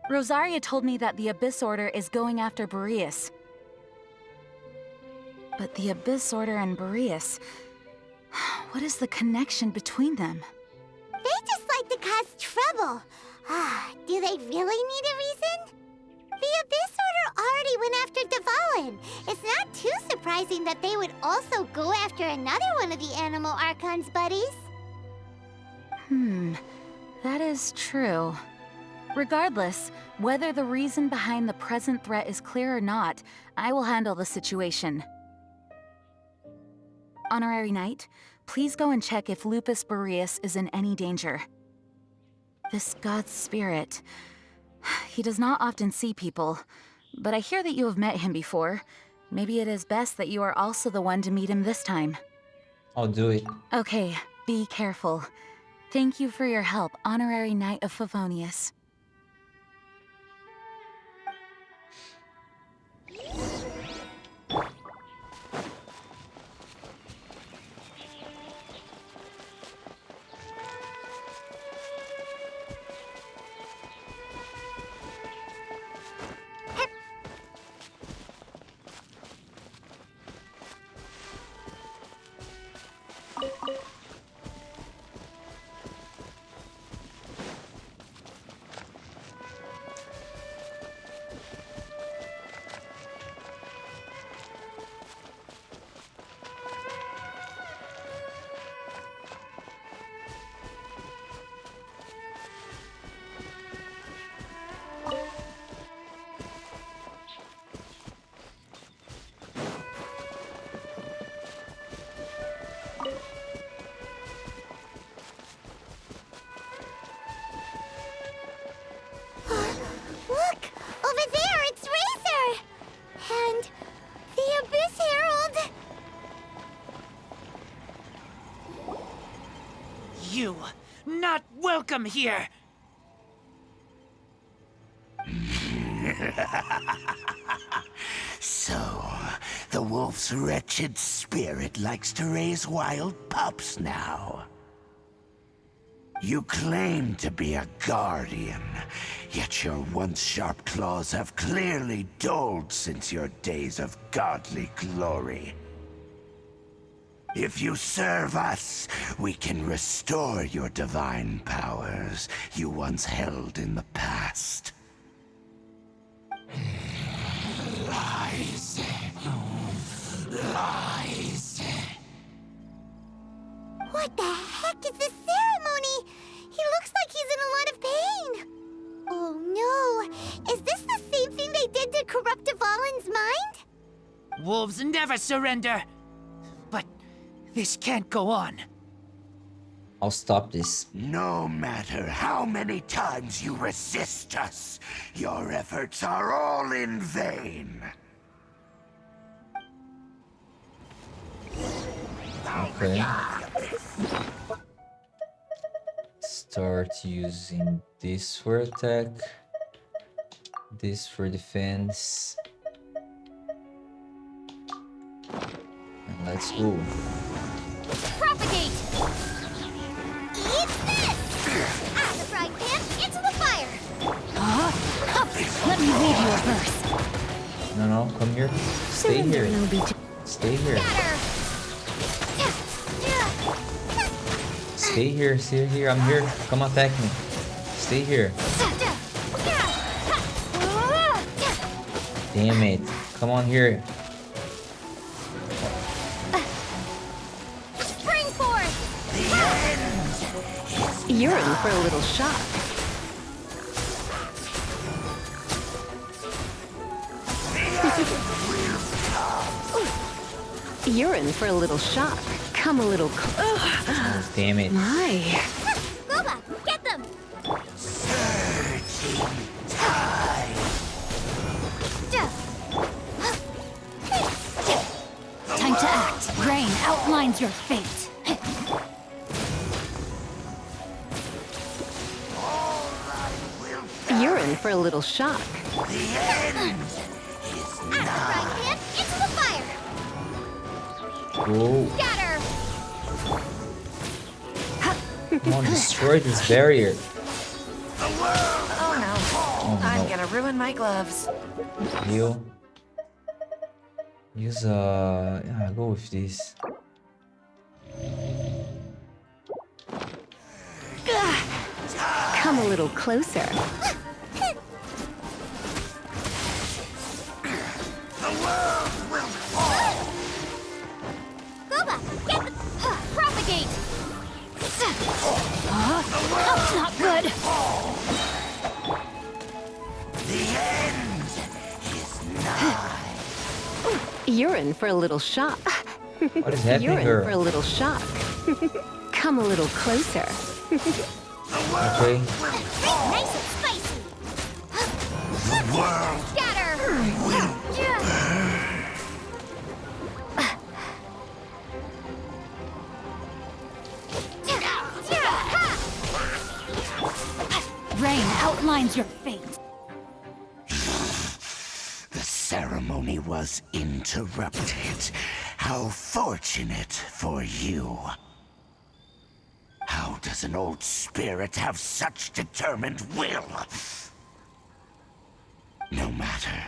Rosaria told me that the Abyss Order is going after Boreas. But the Abyss Order and Boreas... what is the connection between them? They just like to cause trouble. Do they really need a reason? The Abyss Order already went after Dvalin. It's not too surprising that they would also go after another one of the Animal Archon's buddies. That is true. Regardless, whether the reason behind the present threat is clear or not, I will handle the situation. Honorary Knight, please go and check if Lupus Boreas is in any danger. This god's spirit... he does not often see people, but I hear that you have met him before. maybe it is best that you are also the one to meet him this time. I'll do it. Okay, be careful. Thank you for your help, Honorary Knight of Favonius. Look! Over there, it's Razor! And the Abyss Herald! You, not welcome here! So, the wolf's wretched spirit likes to raise wild pups now. You claim to be a guardian, yet your once sharp claws have clearly dulled since your days of godly glory. If you serve us, we can restore your divine powers you once held in the past. Lies. Lies. What the heck is this ceremony? He looks like he's in a lot of pain. Oh no! Is this the same thing they did to corrupt Dvalin's mind? Wolves never surrender! But this can't go on. I'll stop this. No matter how many times you resist us, your efforts are all in vain. Okay. Start using this for attack. This for defense. And let's go. Propagate! Eat this! Out of the frying pan, into the fire! Let me lead you a verse. No, come here. Stay here. Stay here. Stay here, stay here. I'm here. Come attack me. Stay here. Damn it. Come on here. Spring forth! You're in for a little shock. You're in for a little shock. Come a little Oh, damn it. My. Boba, get them! Time to act. Rain outlines your fate. You're in for a little shock. Out of the frying pan, into the fire! Go. Scatter! Come on, destroy this barrier. Oh no. Oh I'm no. gonna ruin my gloves. Heal. Use yeah, go with this. Come a little closer. Boba, get the... Propagate! That's not good! The end is nigh. You're in for a little shock. What is happening You're in here? for a little shock. Come a little closer. Okay. Nice and spicy! The world Scatter! outlines your fate. The ceremony was interrupted. How fortunate for you. How does an old spirit have such determined will? No matter.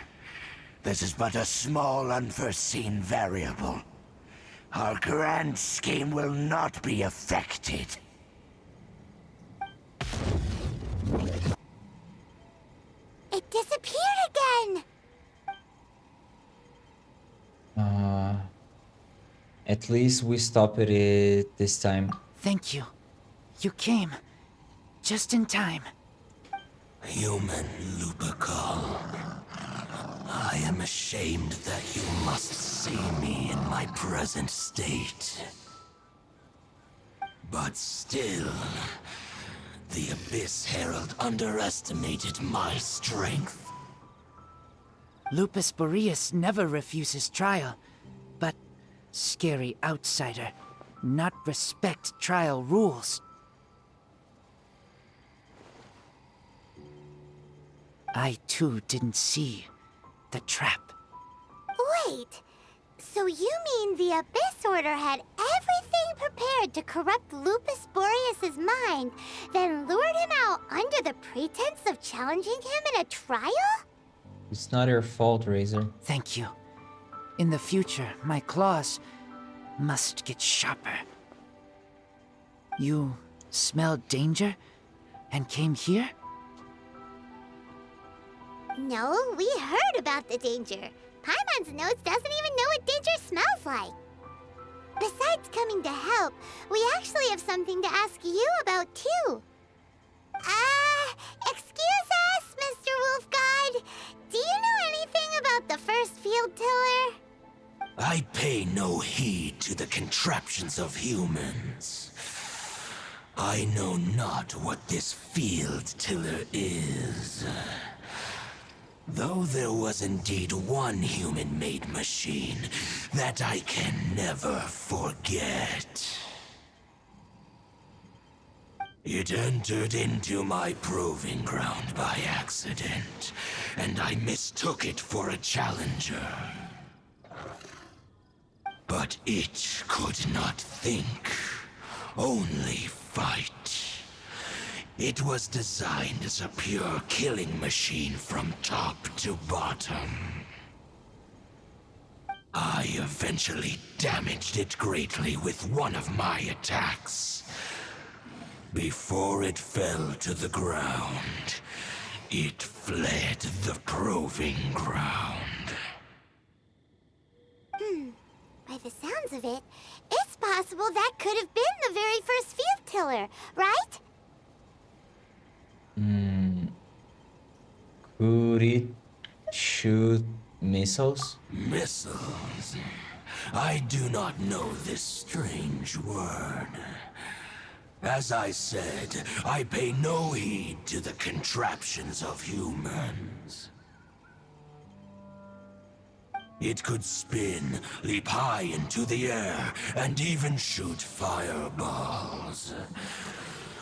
This is but a small unforeseen variable. Our grand scheme will not be affected. It disappeared again! At least we stopped it this time. Thank you. You came. Just in time. Human Lupercal. I am ashamed that you must see me in my present state. But still, the Abyss Herald underestimated my strength. Lupus Boreas never refuses trial, but scary outsider, not respect trial rules. I too didn't see the trap. Wait, so you mean the Abyss Order had everything prepared to corrupt Lupus Boreas' mind, then lured him out under the pretense of challenging him in a trial? It's not your fault, Razor. Thank you. In the future, my claws must get sharper. You smelled danger and came here? No, we heard about the danger. Paimon's nose doesn't even know what danger smells like. Besides coming to help, we actually have something to ask you about too. Excuse us, Mr. Wolf God. Do you know anything about the first field tiller? I pay no heed to the contraptions of humans. I know not what this field tiller is. Though there was indeed one human-made machine that I can never forget. It entered into my proving ground by accident, and I mistook it for a challenger. But it could not think, only fight. It was designed as a pure killing machine from top to bottom. I eventually damaged it greatly with one of my attacks. Before it fell to the ground, it fled the proving ground. By the sounds of it, it's possible that could have been the very first field tiller, right? Could it shoot missiles? Missiles? I do not know this strange word. As I said, I pay no heed to the contraptions of humans. It could spin, leap high into the air, and even shoot fireballs.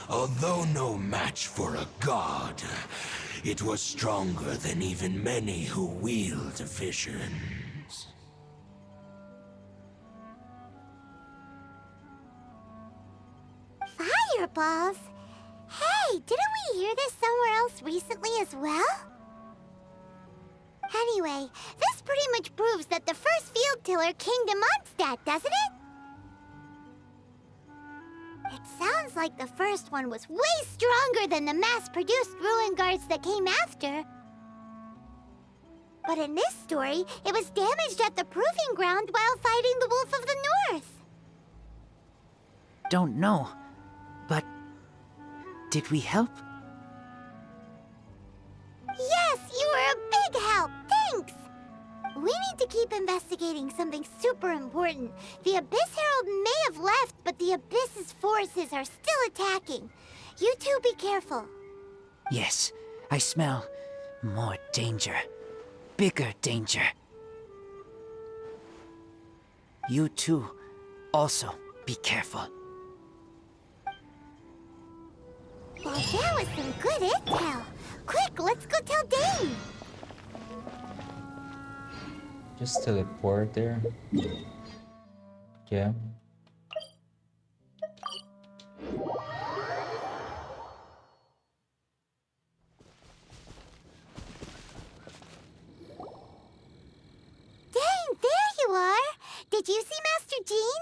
Although no match for a god, it was stronger than even many who wield visions. Fireballs? Hey, didn't we hear this somewhere else recently as well? Anyway, this pretty much proves that the first field tiller came to Mondstadt, doesn't it? It sounds like the first one was way stronger than the mass-produced ruin guards that came after. But in this story, it was damaged at the proving ground while fighting the Wolf of the North. Don't know, but did we help? Yes, you were a big help. Thanks. We need to keep investigating something super important. The Abyss Herald may have left, but the Abyss's forces are still attacking. You two be careful. Yes, I smell more danger. Bigger danger. You two also be careful. Well, that was some good intel. Quick, let's go tell Dane! Just teleport there. Yeah. Dane, there you are! Did you see Master Jean?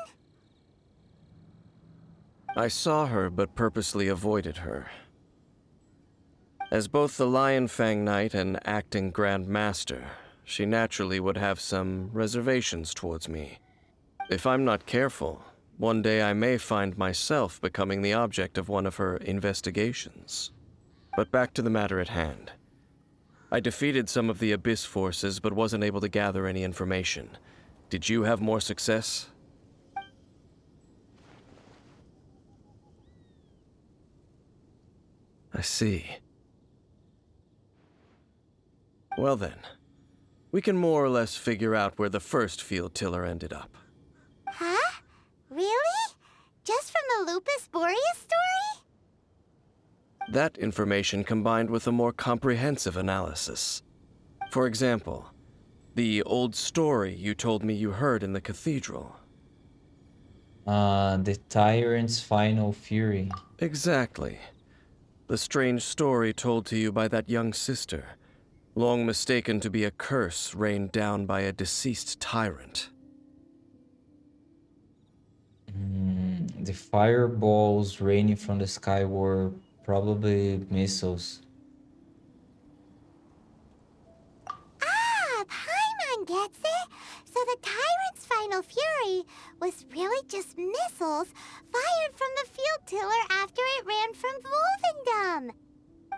I saw her, but purposely avoided her. As both the Lion Fang Knight and acting Grand Master, she naturally would have some reservations towards me. If I'm not careful, one day I may find myself becoming the object of one of her investigations. But back to the matter at hand. I defeated some of the Abyss forces, but wasn't able to gather any information. Did you have more success? I see. Well then, we can more or less figure out where the first field tiller ended up. Huh? Really? Just from the Lupus Boreas story? That information combined with a more comprehensive analysis. For example, the old story you told me you heard in the cathedral. The tyrant's final fury. Exactly. The strange story told to you by that young sister, long mistaken to be a curse rained down by a deceased tyrant. The fireballs raining from the sky were probably missiles. Ah, Paimon gets it! So the Tyrant's final fury was really just missiles fired from the field tiller after it ran from Wolvendom.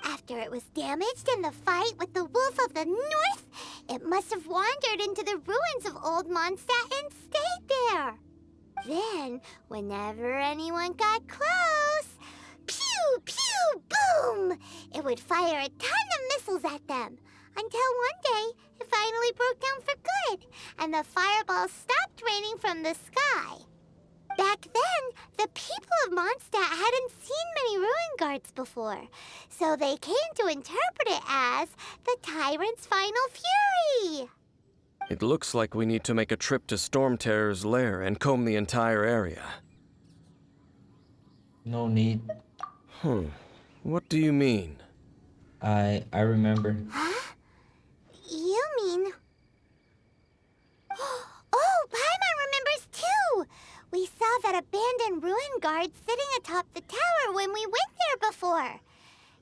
After it was damaged in the fight with the Wolf of the North, it must have wandered into the ruins of Old Mondstadt and stayed there. Then, whenever anyone got close, pew, pew, boom! It would fire a ton of missiles at them, until one day it finally broke down for good, and the fireballs stopped raining from the sky. Back then, the people of Mondstadt hadn't seen many ruin guards before, so they came to interpret it as the Tyrant's final fury. It looks like we need to make a trip to Storm Terror's lair and comb the entire area. No need. What do you mean? I remember. Huh? You mean... Oh, Paimon remembers too! We saw that abandoned ruin guard sitting atop the tower when we went there before.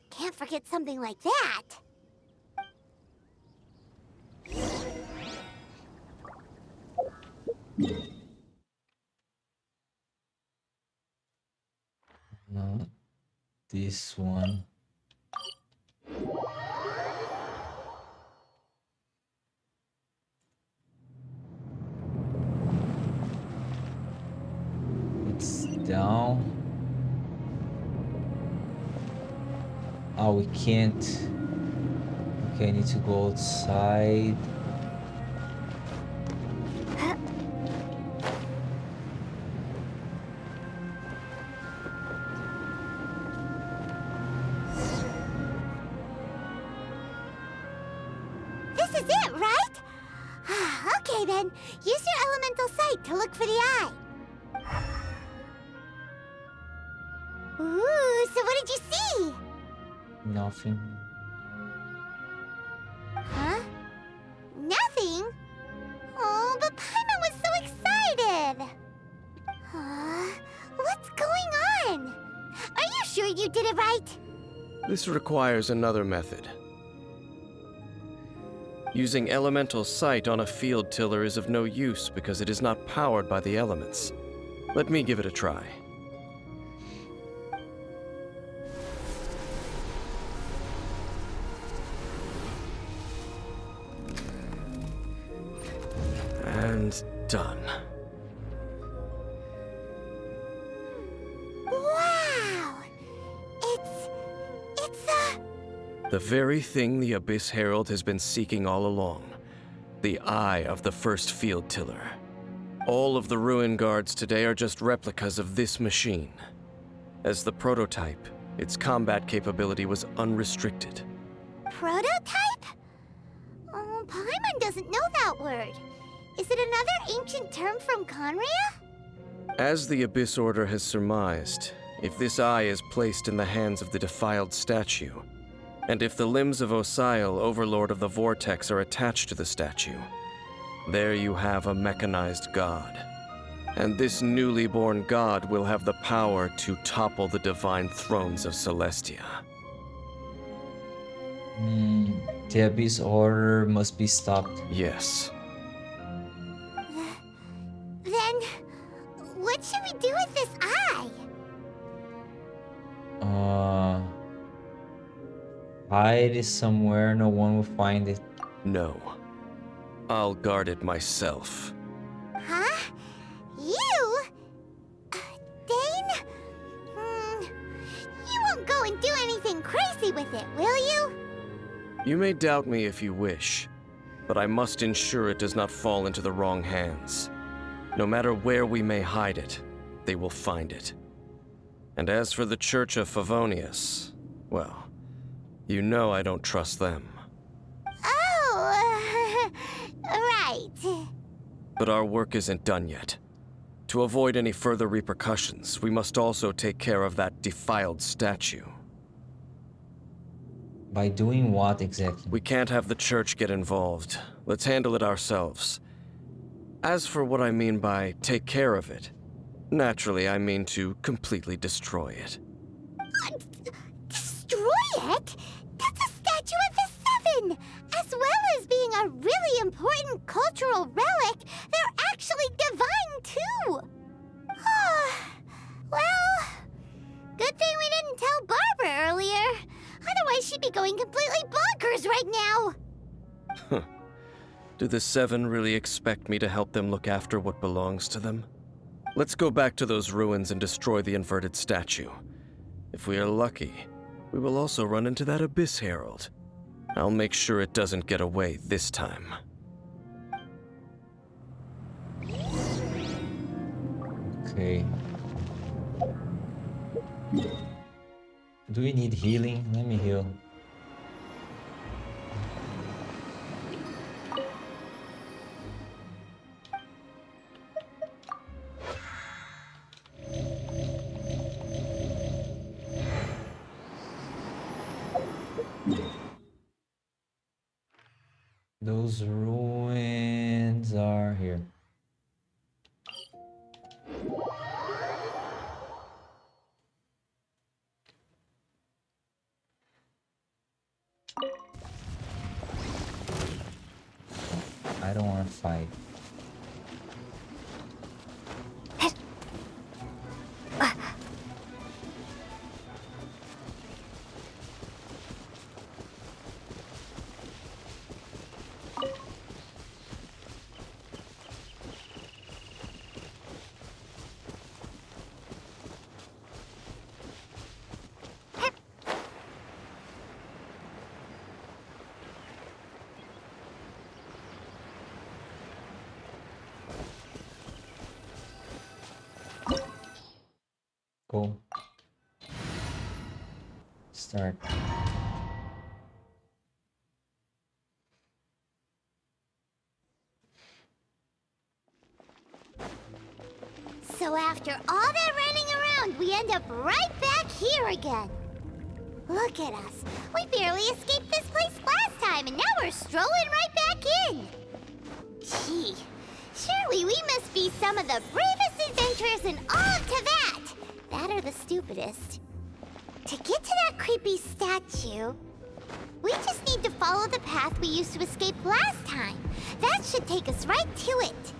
Can't forget something like that. Not this one. It's down. Oh, we can't. Okay, I need to go outside. This is it, right? Okay then, use your elemental sight to look for the eye. Ooh, so what did you see? Nothing. Huh? Nothing? Oh, but Paimon was so excited! What's going on? Are you sure you did it right? This requires another method. Using elemental sight on a field tiller is of no use because it is not powered by the elements. Let me give it a try. And done. Wow! It's The very thing the Abyss Herald has been seeking all along. The eye of the first field tiller. All of the ruin guards today are just replicas of this machine. As the prototype, its combat capability was unrestricted. Prototype? Oh, Paimon doesn't know that word. Is it another ancient term from Conria? As the Abyss Order has surmised, if this eye is placed in the hands of the defiled statue, and if the limbs of Osial, Overlord of the Vortex, are attached to the statue, there you have a mechanized god. And this newly born god will have the power to topple the divine thrones of Celestia. The Abyss Order must be stopped. Yes. Then, what should we do with this eye? Hide it somewhere, no one will find it. No. I'll guard it myself. Huh? You? Dane? You won't go and do anything crazy with it, will you? You may doubt me if you wish, but I must ensure it does not fall into the wrong hands. No matter where we may hide it, they will find it. And as for the Church of Favonius, well, you know I don't trust them. Oh, right. But our work isn't done yet. To avoid any further repercussions, we must also take care of that defiled statue. By doing what exactly? We can't have the church get involved. Let's handle it ourselves. As for what I mean by take care of it, naturally I mean to completely destroy it. Destroy it? That's a statue of the Seven! As well as being a really important cultural relic, they're actually divine too! Well, good thing we didn't tell Barbara earlier. Otherwise she'd be going completely bonkers right now! Do the Seven really expect me to help them look after what belongs to them? Let's go back to those ruins and destroy the inverted statue. If we are lucky, we will also run into that Abyss Herald. I'll make sure it doesn't get away this time. Okay. Do we need healing? Let me heal. Those ruins are here. I don't want to fight. Cool. Start. So after all that running around, we end up right back here again. Look at us. We barely escaped this place last time, and now we're strolling right back in. Gee, surely we must be some of the bravest adventurers in all of Teyvat. That or the stupidest. To get to that creepy statue, we just need to follow the path we used to escape last time. That should take us right to it.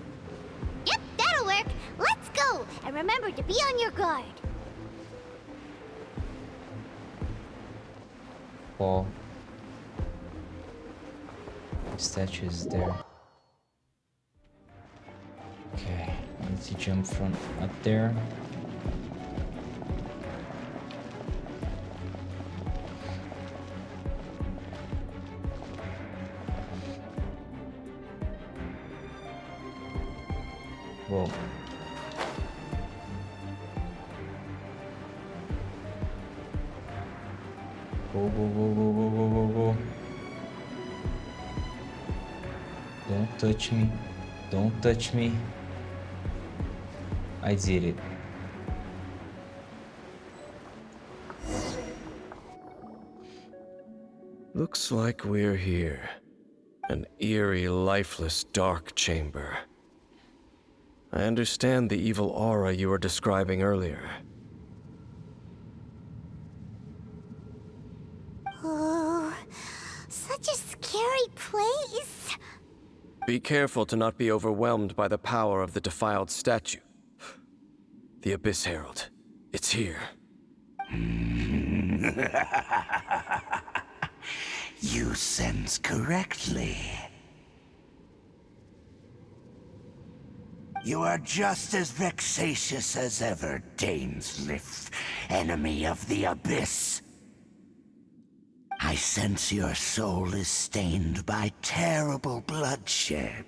Yep, that'll work. Let's go, and remember to be on your guard. Fall. The statue is there. Okay, let's jump from up there. Whoa. Go, go, go, go, go, go, go, go. Don't touch me. Don't touch me. I did it. Looks like we're here. An eerie, lifeless, dark chamber. I understand the evil aura you were describing earlier. Oh, such a scary place. Be careful to not be overwhelmed by the power of the defiled statue. The Abyss Herald. It's here. You sense correctly. You are just as vexatious as ever, Dainsleif, enemy of the Abyss. I sense your soul is stained by terrible bloodshed,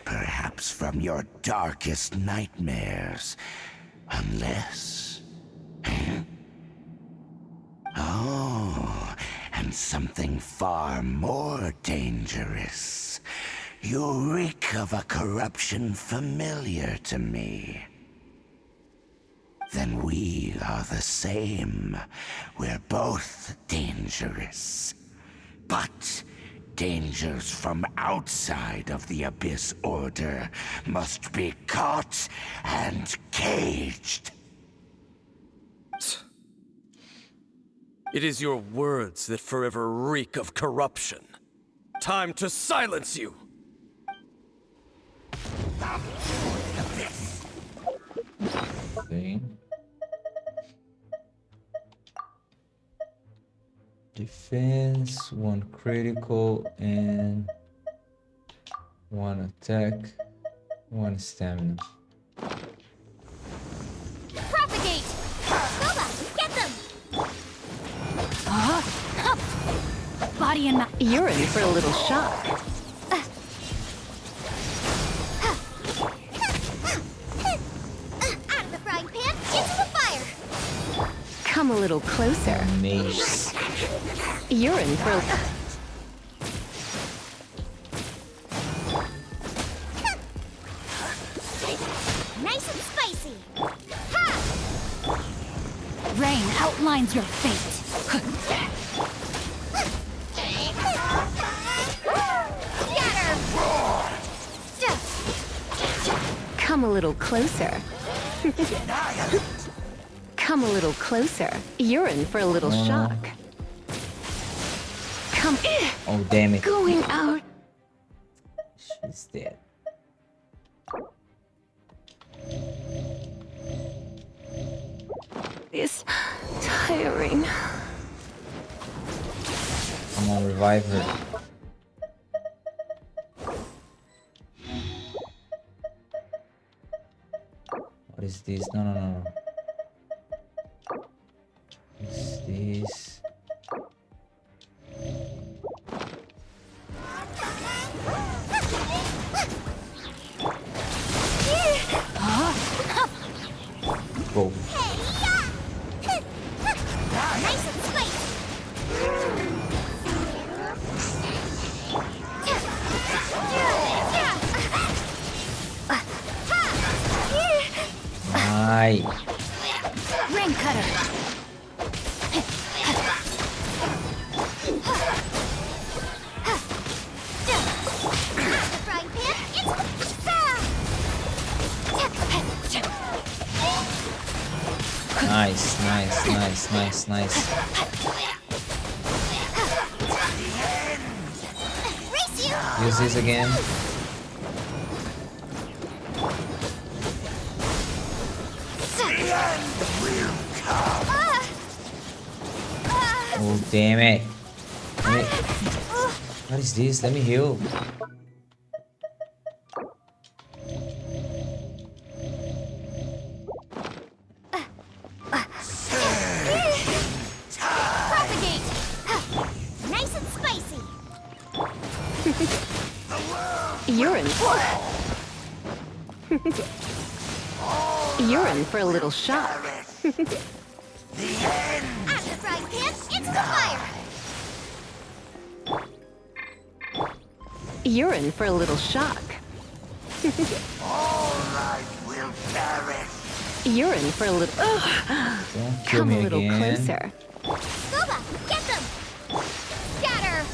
perhaps from your darkest nightmares, unless... Oh, and something far more dangerous. You reek of a corruption familiar to me. Then we are the same. We're both dangerous. But dangers from outside of the Abyss Order must be caught and caged. It is your words that forever reek of corruption. Time to silence you! Okay. Defense, 1 critical, and 1 attack, 1 stamina. Propagate! Boba, get them! Body and You're in for a little shock. Out of the frying pan, into the fire! Come a little closer. Mace. You're in for a... Nice and spicy! Ha! rain outlines your fate. Come a little closer. Come a little closer. You're in for a little shock. Come. Oh, damn it. Going out. She's dead. It's tiring. Come on, revive her. What is this? No, no, no, no. What is this? Go. Nice and spicy. Nice. Ring cutter. Frying pan into Nice, nice, nice, nice, nice. Race you. Use this again. Oh, damn it. What is this? Let me heal. Propagate. Nice and spicy. You're in. You're in for a little shock. Out of the frying pan into the fire. You're in for a little shock. All right, will perish. You're in for a little... Ugh. Don't kill Come me a little again. closer. Scuba, get them! Scatter!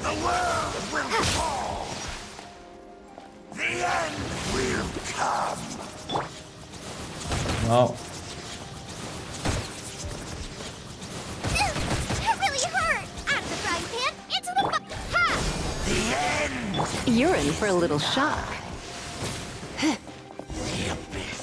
The world will fall. The end will come. No. It really hurt! Out of the frying pan, into the ha! The end. You're in for a little shock. The abyss.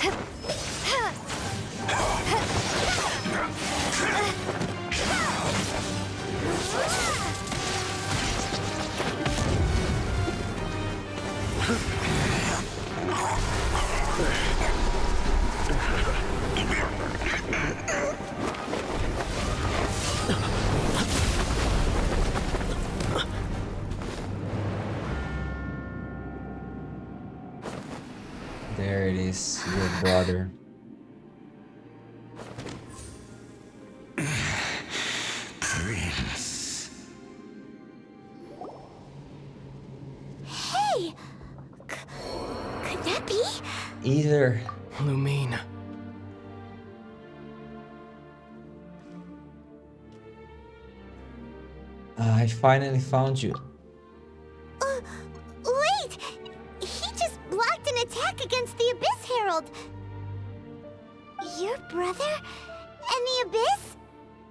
There it is, your brother. Prince. Hey! Could that be? Either. Lumine. I finally found you. Wait! He just blocked an attack against the Abyss Herald! Your brother? And the Abyss?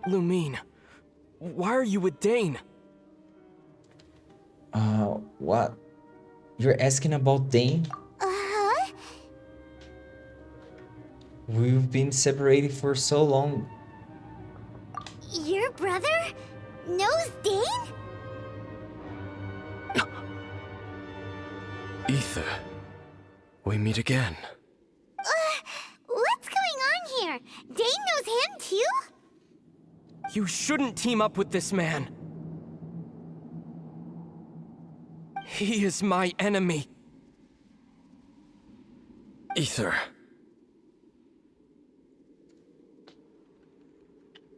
Lumine, why are you with Dane? What? You're asking about Dane? Uh-huh. We've been separated for so long. Your brother knows Dane? Ether. We meet again. What's going on here? Dane knows him too? You shouldn't team up with this man. He is my enemy. Ether.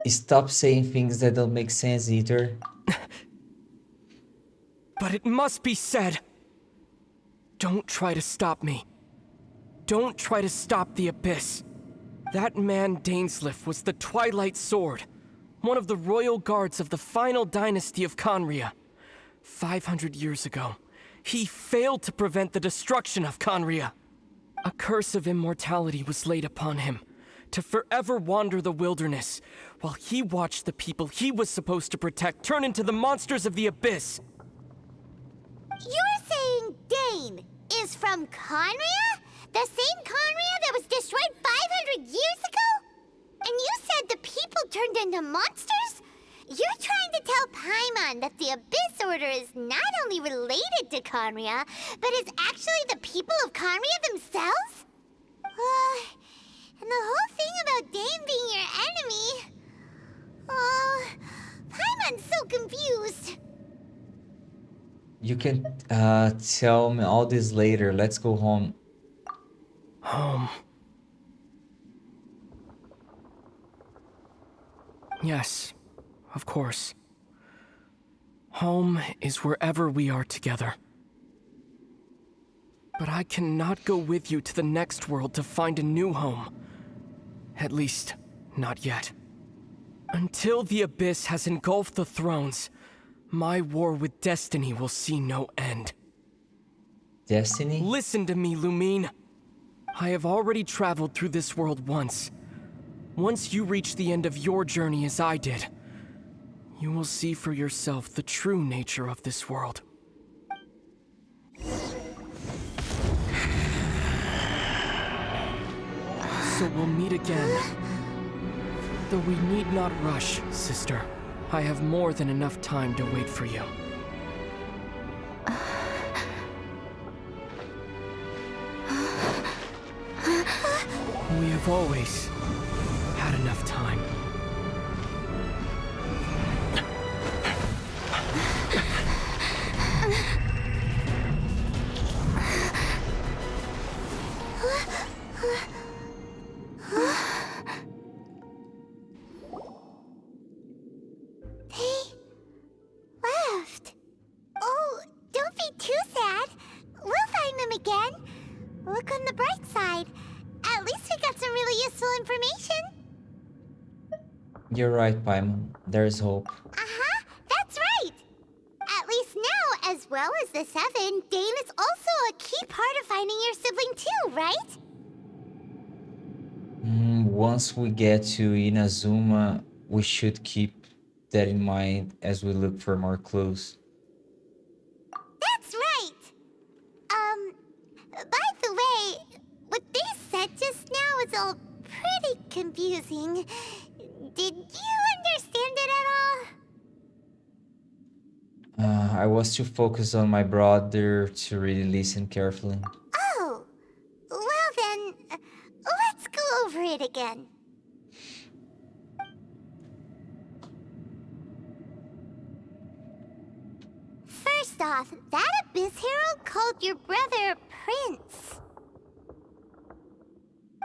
Stop saying things that don't make sense, Ether. But it must be said. Don't try to stop me. Don't try to stop the Abyss. That man Dainsleif was the Twilight Sword, one of the royal guards of the final dynasty of Conria. 500 years ago, he failed to prevent the destruction of Conria. A curse of immortality was laid upon him, to forever wander the wilderness, while he watched the people he was supposed to protect turn into the monsters of the Abyss. You're saying Dane is from Conria? The same Conria that was destroyed 500 years ago? And you said the people turned into monsters? You're trying to tell Paimon that the Abyss Order is not only related to Conria, but is actually the people of Conria themselves? And the whole thing about Dane being your enemy... Paimon's so confused. You can tell me all this later. Let's go home. Home. Yes, of course. Home is wherever we are together. But I cannot go with you to the next world to find a new home. At least, not yet. Until the Abyss has engulfed the thrones, my war with Destiny will see no end. Destiny? Listen to me, Lumine. I have already traveled through this world once. Once you reach the end of your journey as I did, you will see for yourself the true nature of this world. So we'll meet again. Though we need not rush, sister. I have more than enough time to wait for you. We have always had enough time. Hey, Look on the bright side. At least we got some really useful information. You're right, Paimon. There's hope. Uh-huh, that's right. At least now, as well as the Seven, Dane is also a key part of finding your sibling too, right? Once we get to Inazuma, we should keep that in mind as we look for more clues. That's right. By the way, what they said just now is all pretty confusing. Did you understand it at all? I was too focused on my brother to really listen carefully. Oh, well then, let's go over it again. First off, that Abyss Herald called your brother Prince.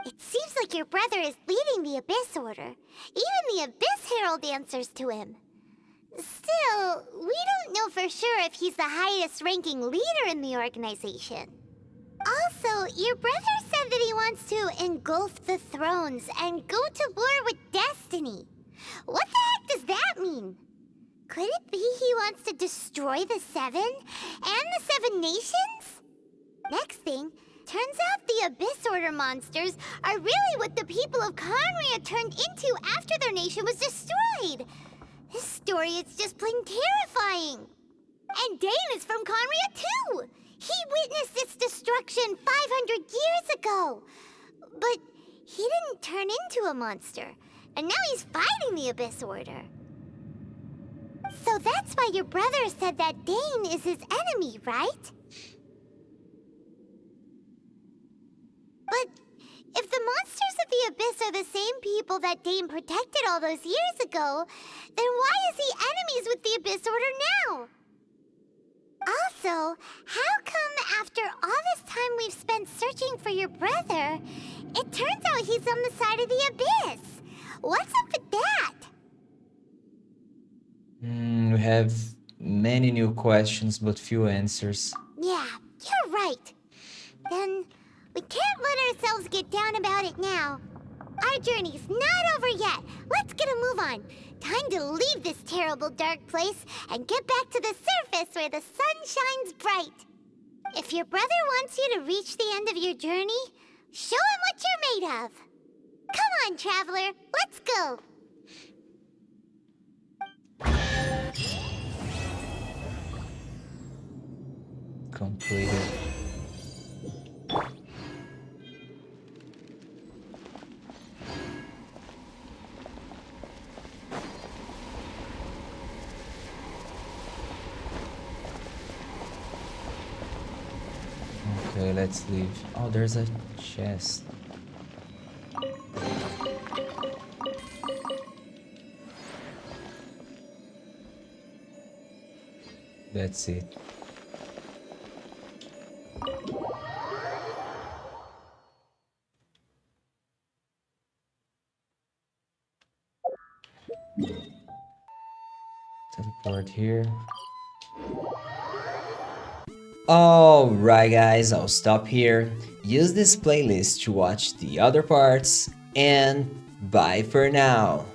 It seems like your brother is leading the Abyss Order. Even the Abyss Herald answers to him. Still, we don't know for sure if he's the highest ranking leader in the organization. Also, your brother said that he wants to engulf the thrones and go to war with Destiny. What the heck does that mean? Could it be he wants to destroy the Seven and the Seven Nations? Next thing, turns out the Abyss Order monsters are really what the people of Conria turned into after their nation was destroyed. This story is just plain terrifying. And Dane is from Conria too. He witnessed its destruction 500 years ago. But he didn't turn into a monster. And now he's fighting the Abyss Order. So that's why your brother said that Dane is his enemy, right? But if the monsters of the Abyss are the same people that Dane protected all those years ago, then why is he enemies with the Abyss Order now? Also, how come after all this time we've spent searching for your brother, it turns out he's on the side of the Abyss? What's up with that? We have many new questions but few answers. Yeah, you're right. Then we can't let ourselves get down about it now. Our journey's not over yet. Let's get a move on. Time to leave this terrible dark place and get back to the surface where the sun shines bright. If your brother wants you to reach the end of your journey, show him what you're made of. Come on, traveler, let's go. Completed. Okay, let's leave. Oh, there's a chest. That's it. Teleport here. Alright guys, I'll stop here. Use this playlist to watch the other parts, and bye for now.